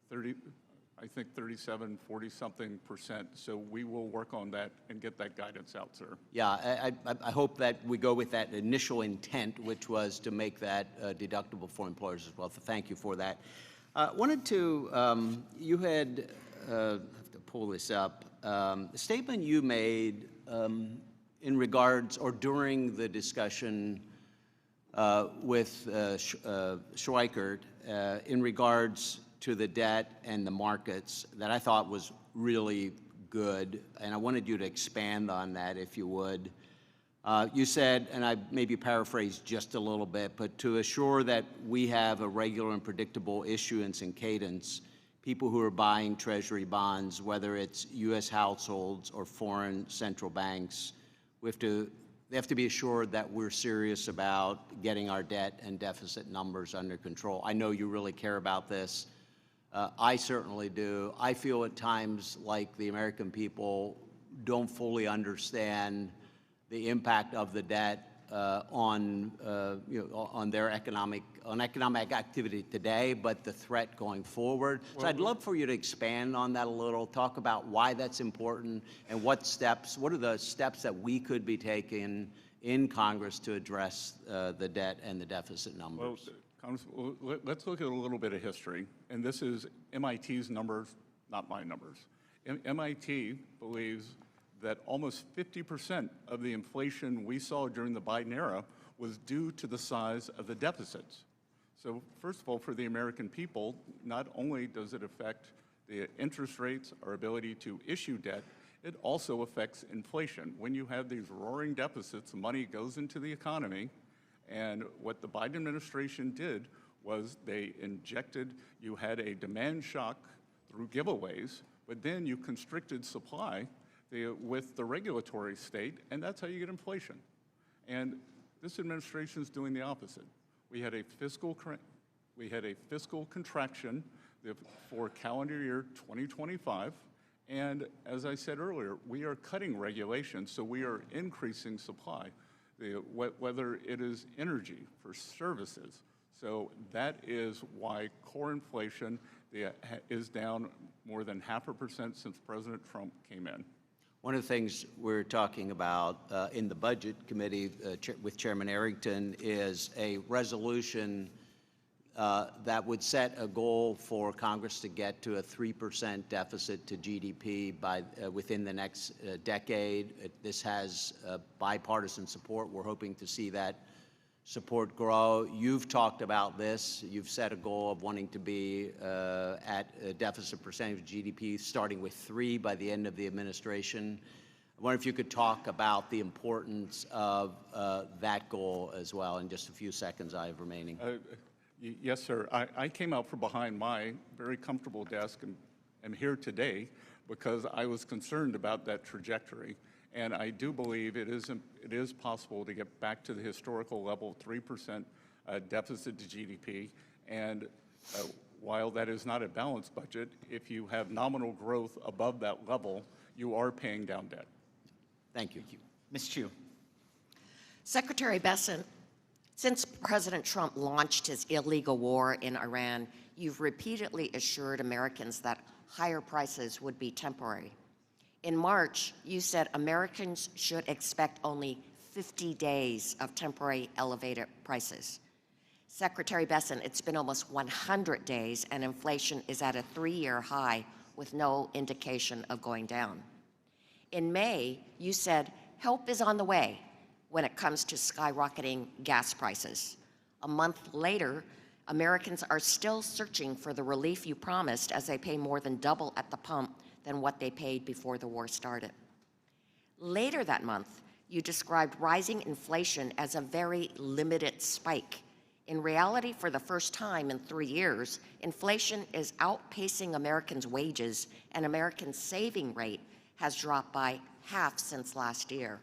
37, 40-something%. So we will work on that and get that guidance out, sir. Yeah, I hope that we go with that initial intent, which was to make that deductible for employers as well. So thank you for that. Wanted to, you had, I have to pull this up, the statement you made in regards or during the discussion with Schweikert in regards to the debt and the markets that I thought was really good, and I wanted you to expand on that if you would. You said, and I maybe paraphrased just a little bit, but to assure that we have a regular and predictable issuance and cadence, people who are buying Treasury bonds, whether it's U.S. households or foreign central banks, they have to be assured that we're serious about getting our debt and deficit numbers under control. I know you really care about this. I certainly do. I feel at times like the American people don't fully understand the impact of the debt on their economic activity today, but the threat going forward. So I'd love for you to expand on that a little, talk about why that's important and what are the steps that we could be taking in Congress to address the debt and the deficit numbers. Well, let's look at a little bit of history, and this is MIT's numbers, not my numbers. MIT believes that almost 50% of the inflation we saw during the Biden era was due to the size of the deficits. So first of all, for the American people, not only does it affect the interest rates, our ability to issue debt, it also affects inflation. When you have these roaring deficits, money goes into the economy, and what the Biden administration did was they injected, you had a demand shock through giveaways, but then you constricted supply with the regulatory state, and that's how you get inflation. And this administration is doing the opposite. We had a fiscal contraction for calendar year 2025, and as I said earlier, we are cutting regulations, so we are increasing supply, whether it is energy for services. So that is why core inflation is down more than 0.5% since President Trump came in. One of the things we're talking about in the Budget Committee with Chairman Arrington is a resolution that would set a goal for Congress to get to a 3% deficit to GDP within the next decade. This has bipartisan support. We're hoping to see that support grow. You've talked about this. You've set a goal of wanting to be at a deficit percentage of GDP starting with 3 by the end of the administration. I wonder if you could talk about the importance of that goal as well in just a few seconds I have remaining. Yes, sir. I came out from behind my very comfortable desk and am here today because I was concerned about that trajectory. And I do believe it is possible to get back to the historical level, 3% deficit to GDP. And while that is not a balanced budget, if you have nominal growth above that level, you are paying down debt. Thank you. Ms. Chu. Secretary Bessent, since President Trump launched his illegal war in Iran, you've repeatedly assured Americans that higher prices would be temporary. In March, you said Americans should expect only 50 days of temporary elevated prices. Secretary Bessent, it's been almost 100 days and inflation is at a 3-year high with no indication of going down. In May, you said help is on the way when it comes to skyrocketing gas prices. A month later, Americans are still searching for the relief you promised as they pay more than double at the pump than what they paid before the war started. Later that month, you described rising inflation as a very limited spike. In reality, for the first time in 3 years, inflation is outpacing Americans' wages, and Americans' saving rate has dropped by half since last year.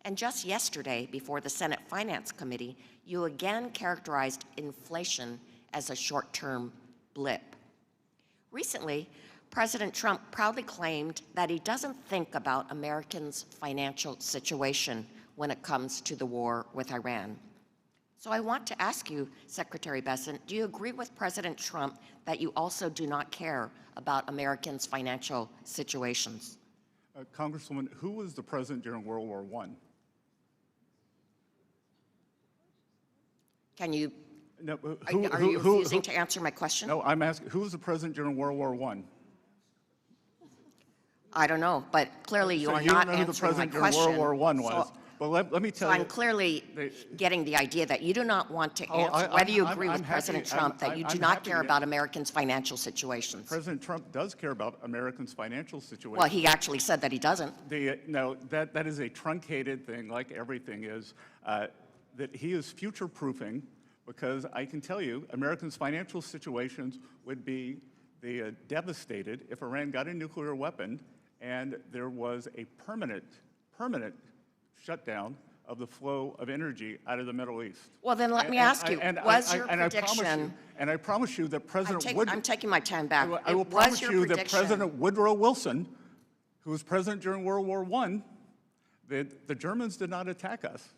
And just yesterday, before the Senate Finance Committee, you again characterized inflation as a short-term blip. Recently, President Trump proudly claimed that he doesn't think about Americans' financial situation when it comes to the war with Iran. So I want to ask you, Secretary Bessent, do you agree with President Trump that you also do not care about Americans' financial situations? Congresswoman, who was the president during World War I? Can you, No, are you refusing to answer my question? No, I'm asking, who was the president during World War I? I don't know, but clearly you So are you not don't know who the answering my president question. during World War I was. So, But let me tell so you. I'm clearly getting the idea that you do not want to Oh, answer I- whether you I'm- agree I'm with President happy- Trump that I'm- you do I'm not happy care to- about Americans' financial situations. President Trump does care about Americans' financial situation. Well, he actually said that he doesn't. No, that is a truncated thing, like everything is, that he is future-proofing, because I can tell you, Americans' financial situations would be devastated if Iran got a nuclear weapon and there was a permanent shutdown of the flow of energy out of the Middle East. Well, then let me ask you, was your I promise you, prediction, and I promise you that President Woodrow, I'm taking my time back. I will It was promise your you that prediction- President Woodrow Wilson, who was president during World War I, the Germans did not attack us.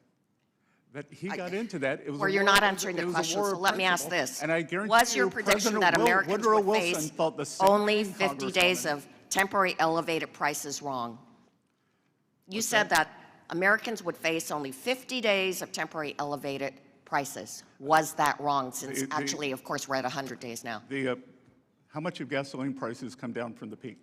That he got into that. It was Well, a you're war- not it was- answering it the was a question, war so of let me ask principle. this. And I guarantee Was your you, prediction President that Americans Woodrow would Wilson face thought the same only thing, 50 days Congresswoman. of temporary elevated prices wrong? You said that Americans would face only 50 days of temporary elevated prices. Was that wrong, since actually, of course, we're at 100 days now? How much have gasoline prices come down from the peak?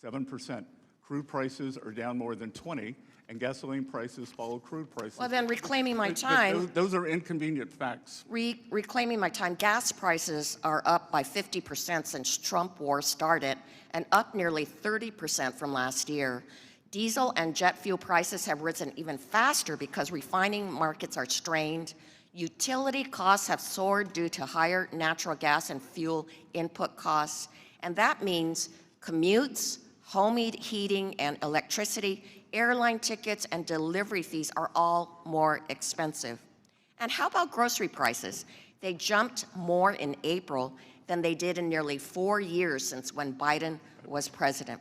7%. Crude prices are down more than 20, and gasoline prices follow crude prices. Well, then reclaiming my But time, those are inconvenient facts. reclaiming my time, gas prices are up by 50% since Trump war started and up nearly 30% from last year. Diesel and jet fuel prices have risen even faster because refining markets are strained. Utility costs have soared due to higher natural gas and fuel input costs. And that means commutes, home heating and electricity, airline tickets, and delivery fees are all more expensive. And how about grocery prices? They jumped more in April than they did in nearly 4 years since when Biden was president.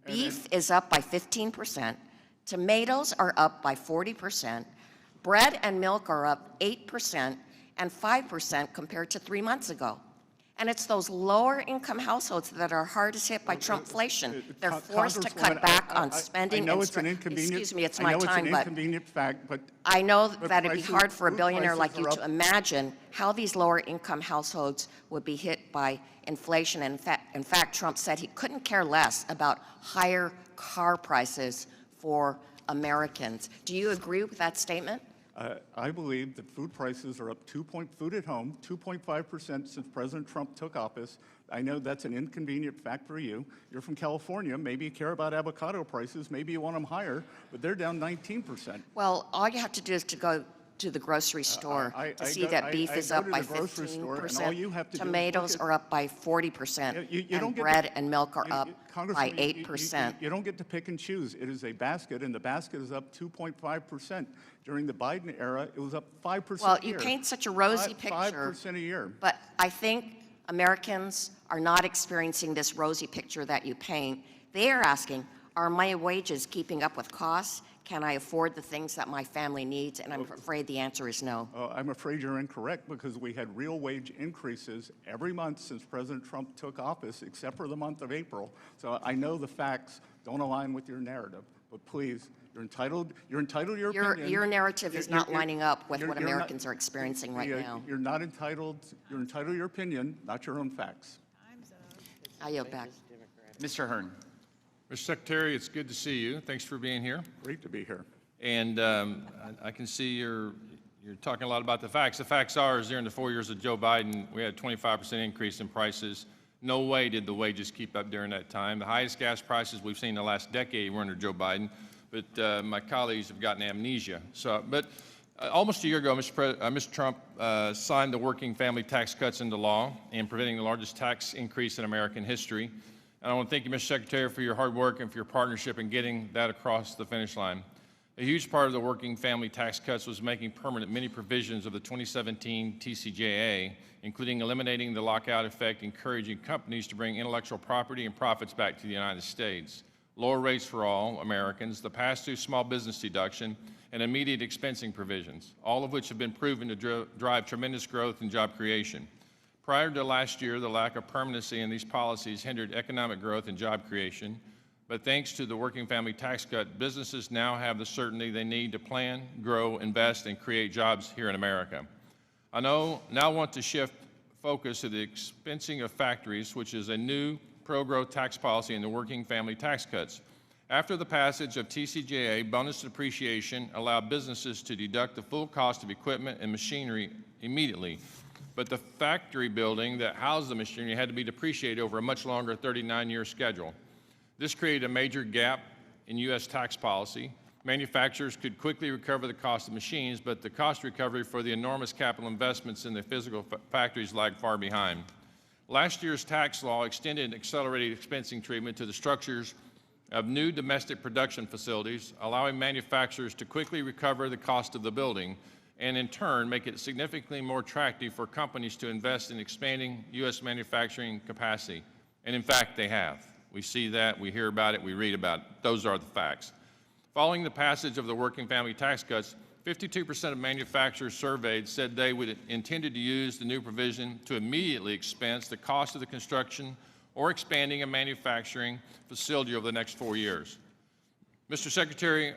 Beef is up by 15%, tomatoes are up by 40%, bread and milk are up 8% and 5% compared to 3 months ago. And it's those lower income households that are hardest hit by Trumpflation. They're forced to cut Congresswoman, back on spending. I know and it's an inconvenient. Excuse me, it's I my know it's time, an but inconvenient fact, but I know but that it'd be prices- hard for a food billionaire like prices you are to up. imagine how these lower income households would be hit by inflation. In fact, Trump said he couldn't care less about higher car prices for Americans. Do you agree with that statement? I believe that food prices are up food at home, 2.5% since President Trump took office. I know that's an inconvenient fact for you. You're from California. Maybe you care about avocado prices. Maybe you want them higher, but they're down 19%. Well, all you have to do is to go to the grocery store to see that beef is up by go to the grocery store, and all you have to do is 15%, look tomatoes at- are up by 40%, You don't and get bread to- and milk are up by Congresswoman, 8%. You don't get to pick and choose. It is a basket, and the basket is up 2.5%. During the Biden era, it was up 5% Well, a year. you paint such a rosy picture. 5% a year. But I think Americans are not experiencing this rosy picture that you paint. They are asking, are my wages keeping up with costs? Can I afford the things that my family needs? And I'm afraid the answer is no. I'm afraid you're incorrect, because we had real wage increases every month since President Trump took office, except for the month of April. So I know the facts don't align with your narrative. but please, you're entitled to your Your opinion. narrative is not lining up with what you're not- Americans are experiencing right now. You're not entitled, you're entitled to your opinion, not your own facts. I yield back. Mr. Hearn. Mr. Secretary, it's good to see you. Thanks for being here. Great to be here. And I can see you're talking a lot about the facts. The facts are, is during the 4 years of Joe Biden, we had a 25% increase in prices. No way did the wages keep up during that time. The highest gas prices we've seen in the last decade were under Joe Biden, but my colleagues have gotten amnesia. But almost a year ago, Mr. Trump signed the working family tax cuts into law and preventing the largest tax increase in American history. And I want to thank you, Mr. Secretary, for your hard work and for your partnership in getting that across the finish line. A huge part of the working family tax cuts was making permanent many provisions of the 2017 TCJA, including eliminating the lockout effect, encouraging companies to bring intellectual property and profits back to the United States, lower rates for all Americans, the pass-through small business deduction, and immediate expensing provisions, all of which have been proven to drive tremendous growth and job creation. Prior to last year, the lack of permanency in these policies hindered economic growth and job creation. But thanks to the working family tax cut, businesses now have the certainty they need to plan, grow, invest, and create jobs here in America. I now want to shift focus to the expensing of factories, which is a new pro-growth tax policy in the working family tax cuts. After the passage of TCJA, bonus depreciation allowed businesses to deduct the full cost of equipment and machinery immediately. But the factory building that housed the machinery had to be depreciated over a much longer 39-year schedule. This created a major gap in U.S. tax policy. Manufacturers could quickly recover the cost of machines, but the cost recovery for the enormous capital investments in the physical factories lagged far behind. Last year's tax law extended accelerated expensing treatment to the structures of new domestic production facilities, allowing manufacturers to quickly recover the cost of the building and in turn make it significantly more attractive for companies to invest in expanding U.S. manufacturing capacity. And in fact, they have. We see that, we hear about it, we read about it. Those are the facts. Following the passage of the working family tax cuts, 52% of manufacturers surveyed said they would intended to use the new provision to immediately expense the cost of the construction or expanding a manufacturing facility over the next 4 years. Mr. Secretary,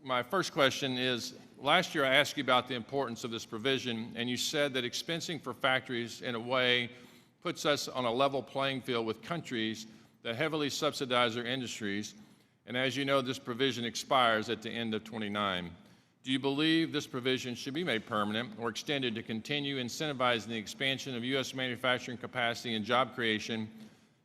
my first question is, last year I asked you about the importance of this provision, and you said that expensing for factories in a way puts us on a level playing field with countries that heavily subsidize their industries. And as you know, this provision expires at the end of 29. Do you believe this provision should be made permanent or extended to continue incentivizing the expansion of U.S. manufacturing capacity and job creation?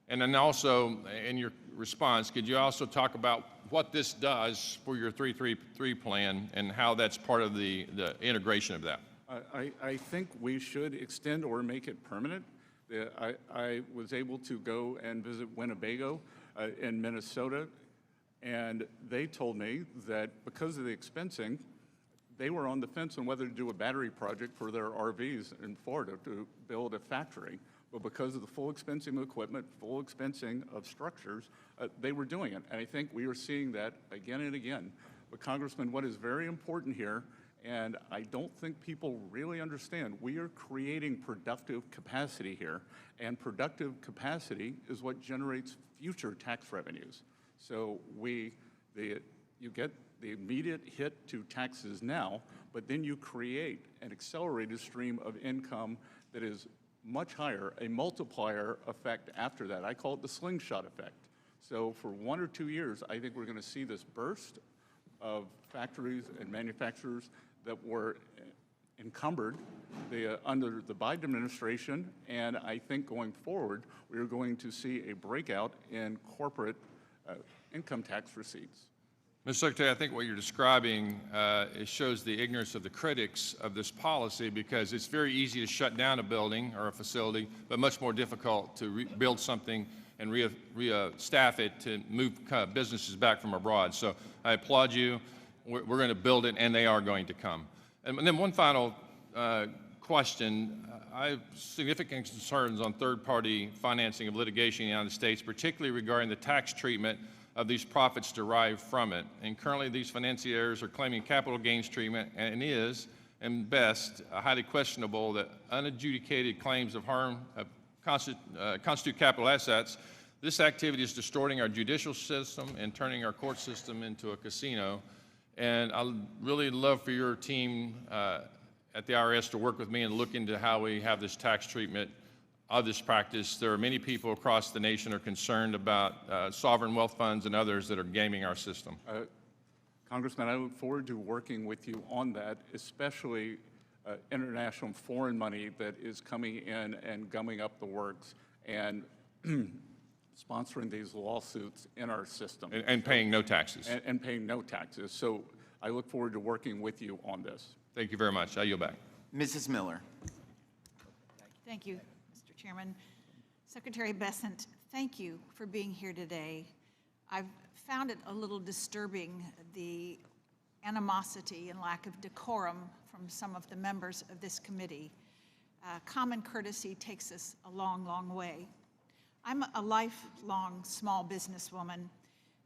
And then also, in your response, could you also talk about what this does for your 333 plan and how that's part of the integration of that? I think we should extend or make it permanent. I was able to go and visit Winnebago in Minnesota, and they told me that because of the expensing, they were on the fence on whether to do a battery project for their RVs in Florida to build a factory. But because of the full expensing of equipment, full expensing of structures, they were doing it. And I think we are seeing that again and again. But Congressman, what is very important here, and I don't think people really understand, we are creating productive capacity here, and productive capacity is what generates future tax revenues. So you get the immediate hit to taxes now, but then you create an accelerated stream of income that is much higher, a multiplier effect after that. I call it the slingshot effect. So for 1 or 2 years, I think we're going to see this burst of factories and manufacturers that were encumbered under the Biden administration, and I think going forward, we are going to see a breakout in corporate income tax receipts. Mr. Secretary, I think what you're describing it shows the ignorance of the critics of this policy, because it's very easy to shut down a building or a facility, but much more difficult to rebuild something and re-staff it to move businesses back from abroad. So I applaud you. We're going to build it, and they are going to come. And then one final question. I have significant concerns on third-party financing of litigation in the United States, particularly regarding the tax treatment of these profits derived from it. And currently, these financiers are claiming capital gains treatment, and is, and best, highly questionable that unadjudicated claims of harm constitute capital assets This activity is distorting our judicial system and turning our court system into a casino. And I'd really love for your team at the IRS to work with me and look into how we have this tax treatment of this practice. There are many people across the nation are concerned about sovereign wealth funds and others that are gaming our system. Congressman, I look forward to working with you on that, especially international foreign money that is coming in and gumming up the works and sponsoring these lawsuits in our system. And paying no taxes. And paying no taxes. So I look forward to working with you on this. Thank you very much. I yield back. Mrs. Miller. Thank you, Mr. Chairman. Secretary Bessent, thank you for being here today. I've found it a little disturbing, the animosity and lack of decorum from some of the members of this committee. Common courtesy takes us a long, long way. I'm a lifelong small businesswoman,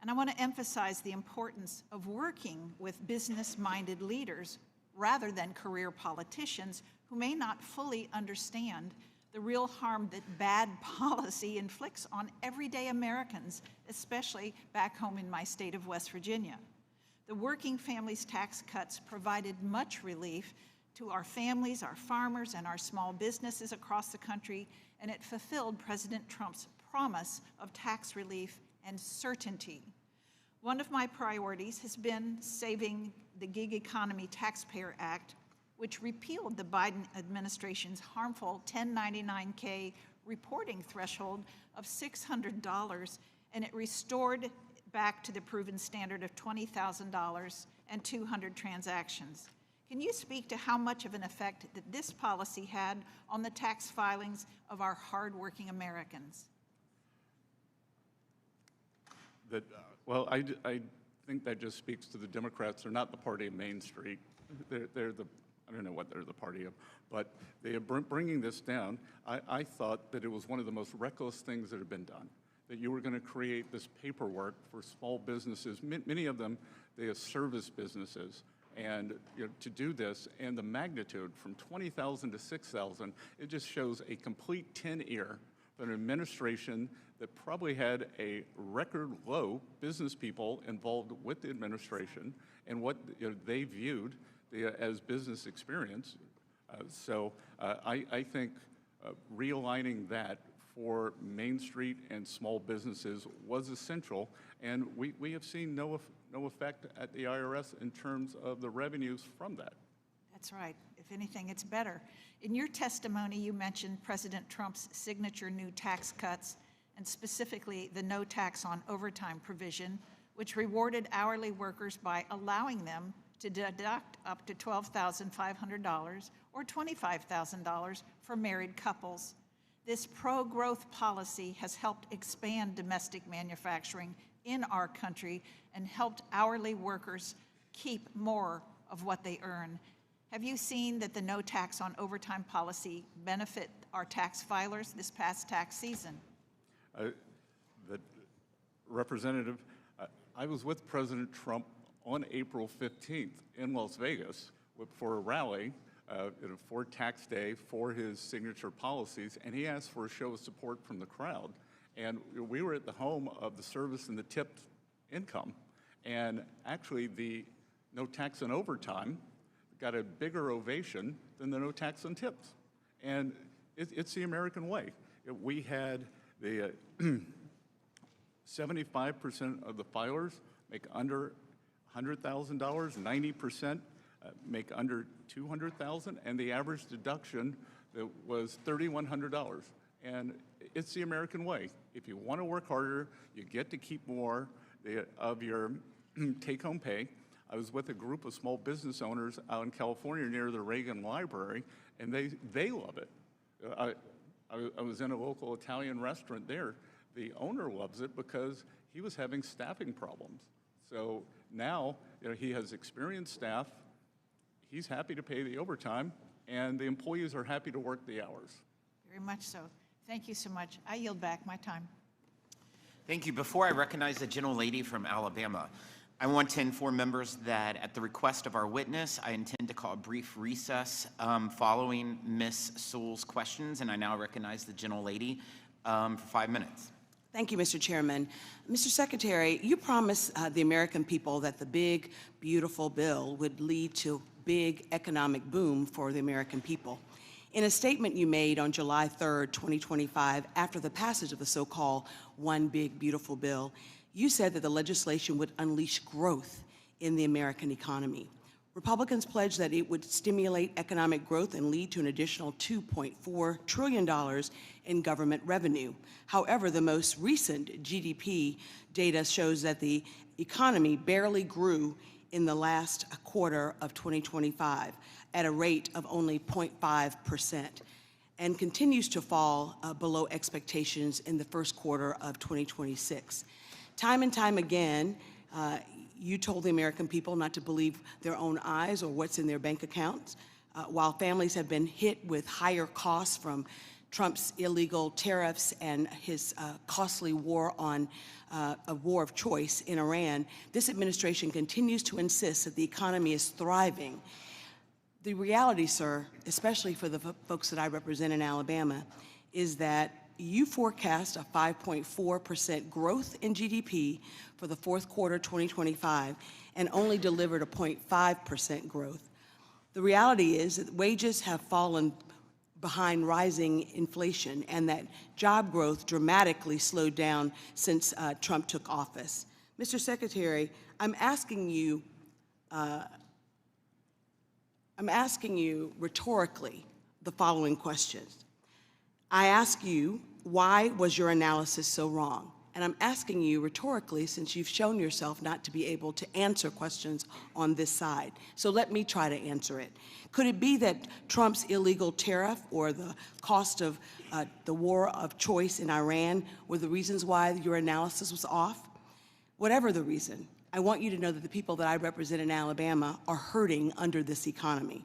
and I want to emphasize the importance of working with business-minded leaders rather than career politicians who may not fully understand the real harm that bad policy inflicts on everyday Americans, especially back home in my state of West Virginia. The Working Families Tax Cuts provided much relief to our families, our farmers, and our small businesses across the country, and it fulfilled President Trump's promise of tax relief and certainty. One of my priorities has been saving the Gig Economy Taxpayer Act, which repealed the Biden administration's harmful 1099-K reporting threshold of $600, and it restored back to the proven standard of $20,000 and 200 transactions. Can you speak to how much of an effect that this policy had on the tax filings of our hardworking Americans? Well, I think that just speaks to the Democrats. They're not the party of Main Street. They're the, I don't know what they're the party of, but they are bringing this down. I thought that it was one of the most reckless things that had been done, that you were going to create this paperwork for small businesses. Many of them, they are service businesses. And to do this, and the magnitude from 20,000 to 6,000, it just shows a complete tin ear of an administration that probably had a record low business people involved with the administration and what they viewed as business experience. So I think realigning that for Main Street and small businesses was essential, and we have seen no effect at the IRS in terms of the revenues from that. That's right. If anything, it's better. In your testimony, you mentioned President Trump's signature new tax cuts, and specifically the no tax on overtime provision, which rewarded hourly workers by allowing them to deduct up to $12,500 or $25,000 for married couples. This pro-growth policy has helped expand domestic manufacturing in our country and helped hourly workers keep more of what they earn. Have you seen that the no tax on overtime policy benefit our tax filers this past tax season? Representative, I was with President Trump on April 15th in Las Vegas for a rally for tax day for his signature policies, and he asked for a show of support from the crowd. And we were at the home of the service and the tipped income. And actually, the no tax on overtime got a bigger ovation than the no tax on tips. And it's the American way. We had the 75% of the filers make under $100,000, 90% make under $200,000, and the average deduction was $3,100. And it's the American way. If you want to work harder, you get to keep more of your take-home pay. I was with a group of small business owners out in California near the Reagan Library, and they love it. I was in a local Italian restaurant there. The owner loves it because he was having staffing problems. So now he has experienced staff, he's happy to pay the overtime, and the employees are happy to work the hours. Very much so. Thank you so much. I yield back my time. Thank you. Before I recognize the gentlelady from Alabama, I want to inform members that at the request of our witness, I intend to call a brief recess following Ms. Sewell's questions, and I now recognize the gentlelady for 5 minutes. Thank you, Mr. Chairman. Mr. Secretary, you promised the American people that the big, beautiful bill would lead to big economic boom for the American people. In a statement you made on July 3rd, 2025, after the passage of the so-called One Big Beautiful Bill, you said that the legislation would unleash growth in the American economy. Republicans pledged that it would stimulate economic growth and lead to an additional $2.4 trillion in government revenue. However, the most recent GDP data shows that the economy barely grew in the last quarter of 2025 at a rate of only 0.5% and continues to fall below expectations in the first quarter of 2026. Time and time again, you told the American people not to believe their own eyes or what's in their bank accounts. While families have been hit with higher costs from Trump's illegal tariffs and his costly war on a war of choice in Iran, this administration continues to insist that the economy is thriving. The reality, sir, especially for the folks that I represent in Alabama, is that you forecast a 5.4% growth in GDP for the fourth quarter 2025 and only delivered a 0.5% growth. The reality is that wages have fallen behind rising inflation and that job growth dramatically slowed down since Trump took office. Mr. Secretary, I'm asking you rhetorically the following questions. I ask you, why was your analysis so wrong? And I'm asking you rhetorically, since you've shown yourself not to be able to answer questions on this side. So let me try to answer it. Could it be that Trump's illegal tariff or the cost of the war of choice in Iran were the reasons why your analysis was off? Whatever the reason, I want you to know that the people that I represent in Alabama are hurting under this economy.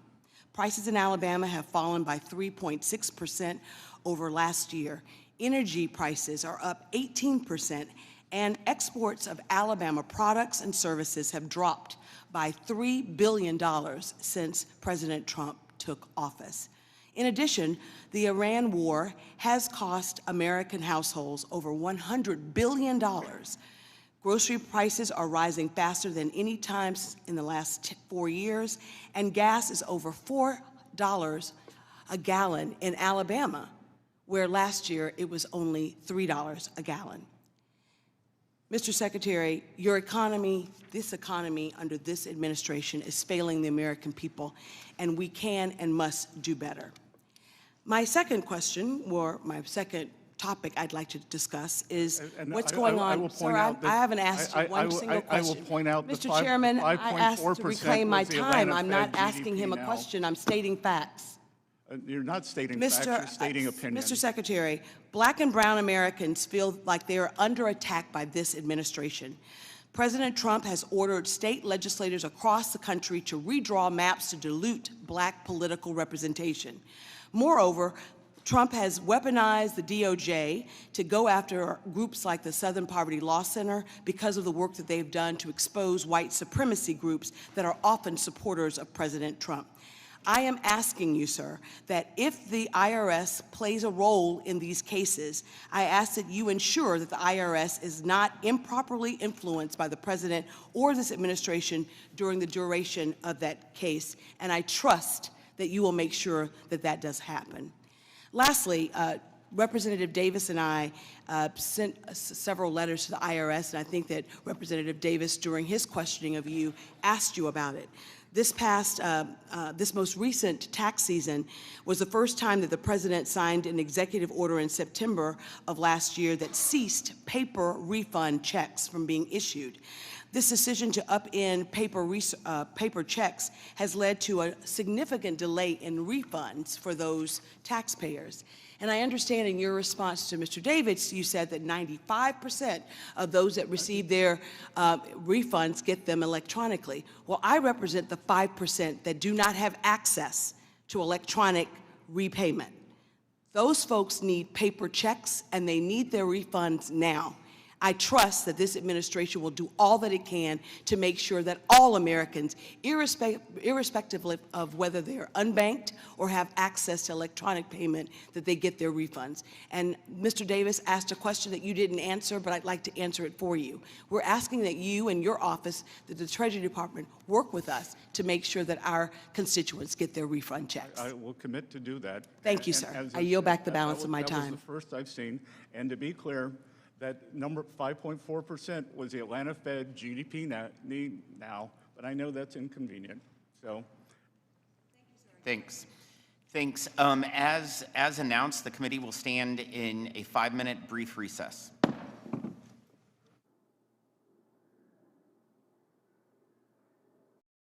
Prices in Alabama have fallen by 3.6% over last year. Energy prices are up 18%, and exports of Alabama products and services have dropped by $3 billion since President Trump took office. In addition, the Iran war has cost American households over $100 billion. Grocery prices are rising faster than any time in the last 4 years, and gas is over $4 a gallon in Alabama, where last year it was only $3 a gallon. Mr. Secretary, your economy, this economy under this administration is failing the American people, and we can and must do better. My second question, or my second topic I'd like to discuss is what's going on. Sir, I haven't asked you one single question. I will point out that Mr. Chairman, I asked to reclaim my time. I'm not GDP asking him a now. question. I'm stating facts. You're not stating facts, you're stating opinion. Mr. Secretary, Black and brown Americans feel like they are under attack by this administration. President Trump has ordered state legislators across the country to redraw maps to dilute Black political representation. Moreover, Trump has weaponized the DOJ to go after groups like the Southern Poverty Law Center because of the work that they've done to expose white supremacy groups that are often supporters of President Trump. I am asking you, sir, that if the IRS plays a role in these cases, I ask that you ensure that the IRS is not improperly influenced by the president or this administration during the duration of that case, and I trust that you will make sure that that does happen. Lastly, Representative Davis and I sent several letters to the IRS, and I think that Representative Davis, during his questioning of you, asked you about it. This most recent tax season was the first time that the president signed an executive order in September of last year that ceased paper refund checks from being issued. This decision to upend paper checks has led to a significant delay in refunds for those taxpayers. And I understand in your response to Mr. Davis, you said that 95% of those that receive their refunds get them electronically. Well, I represent the 5% that do not have access to electronic repayment. Those folks need paper checks, and they need their refunds now. I trust that this administration will do all that it can to make sure that all Americans, irrespective of whether they're unbanked or have access to electronic payment, that they get their refunds. And Mr. Davis asked a question that you didn't answer, but I'd like to answer it for you. We're asking that you and your office, that the Treasury Department, work with us to make sure that our constituents get their refund checks. I will commit to do that. Thank you, And sir. as I of- yield back the balance of my That was time. the first I've seen. And to be clear, that number 5.4% was the Atlanta Fed GDP need now, but I know that's inconvenient. So Thanks. Thanks. As announced, the committee will stand in a 5-minute brief recess.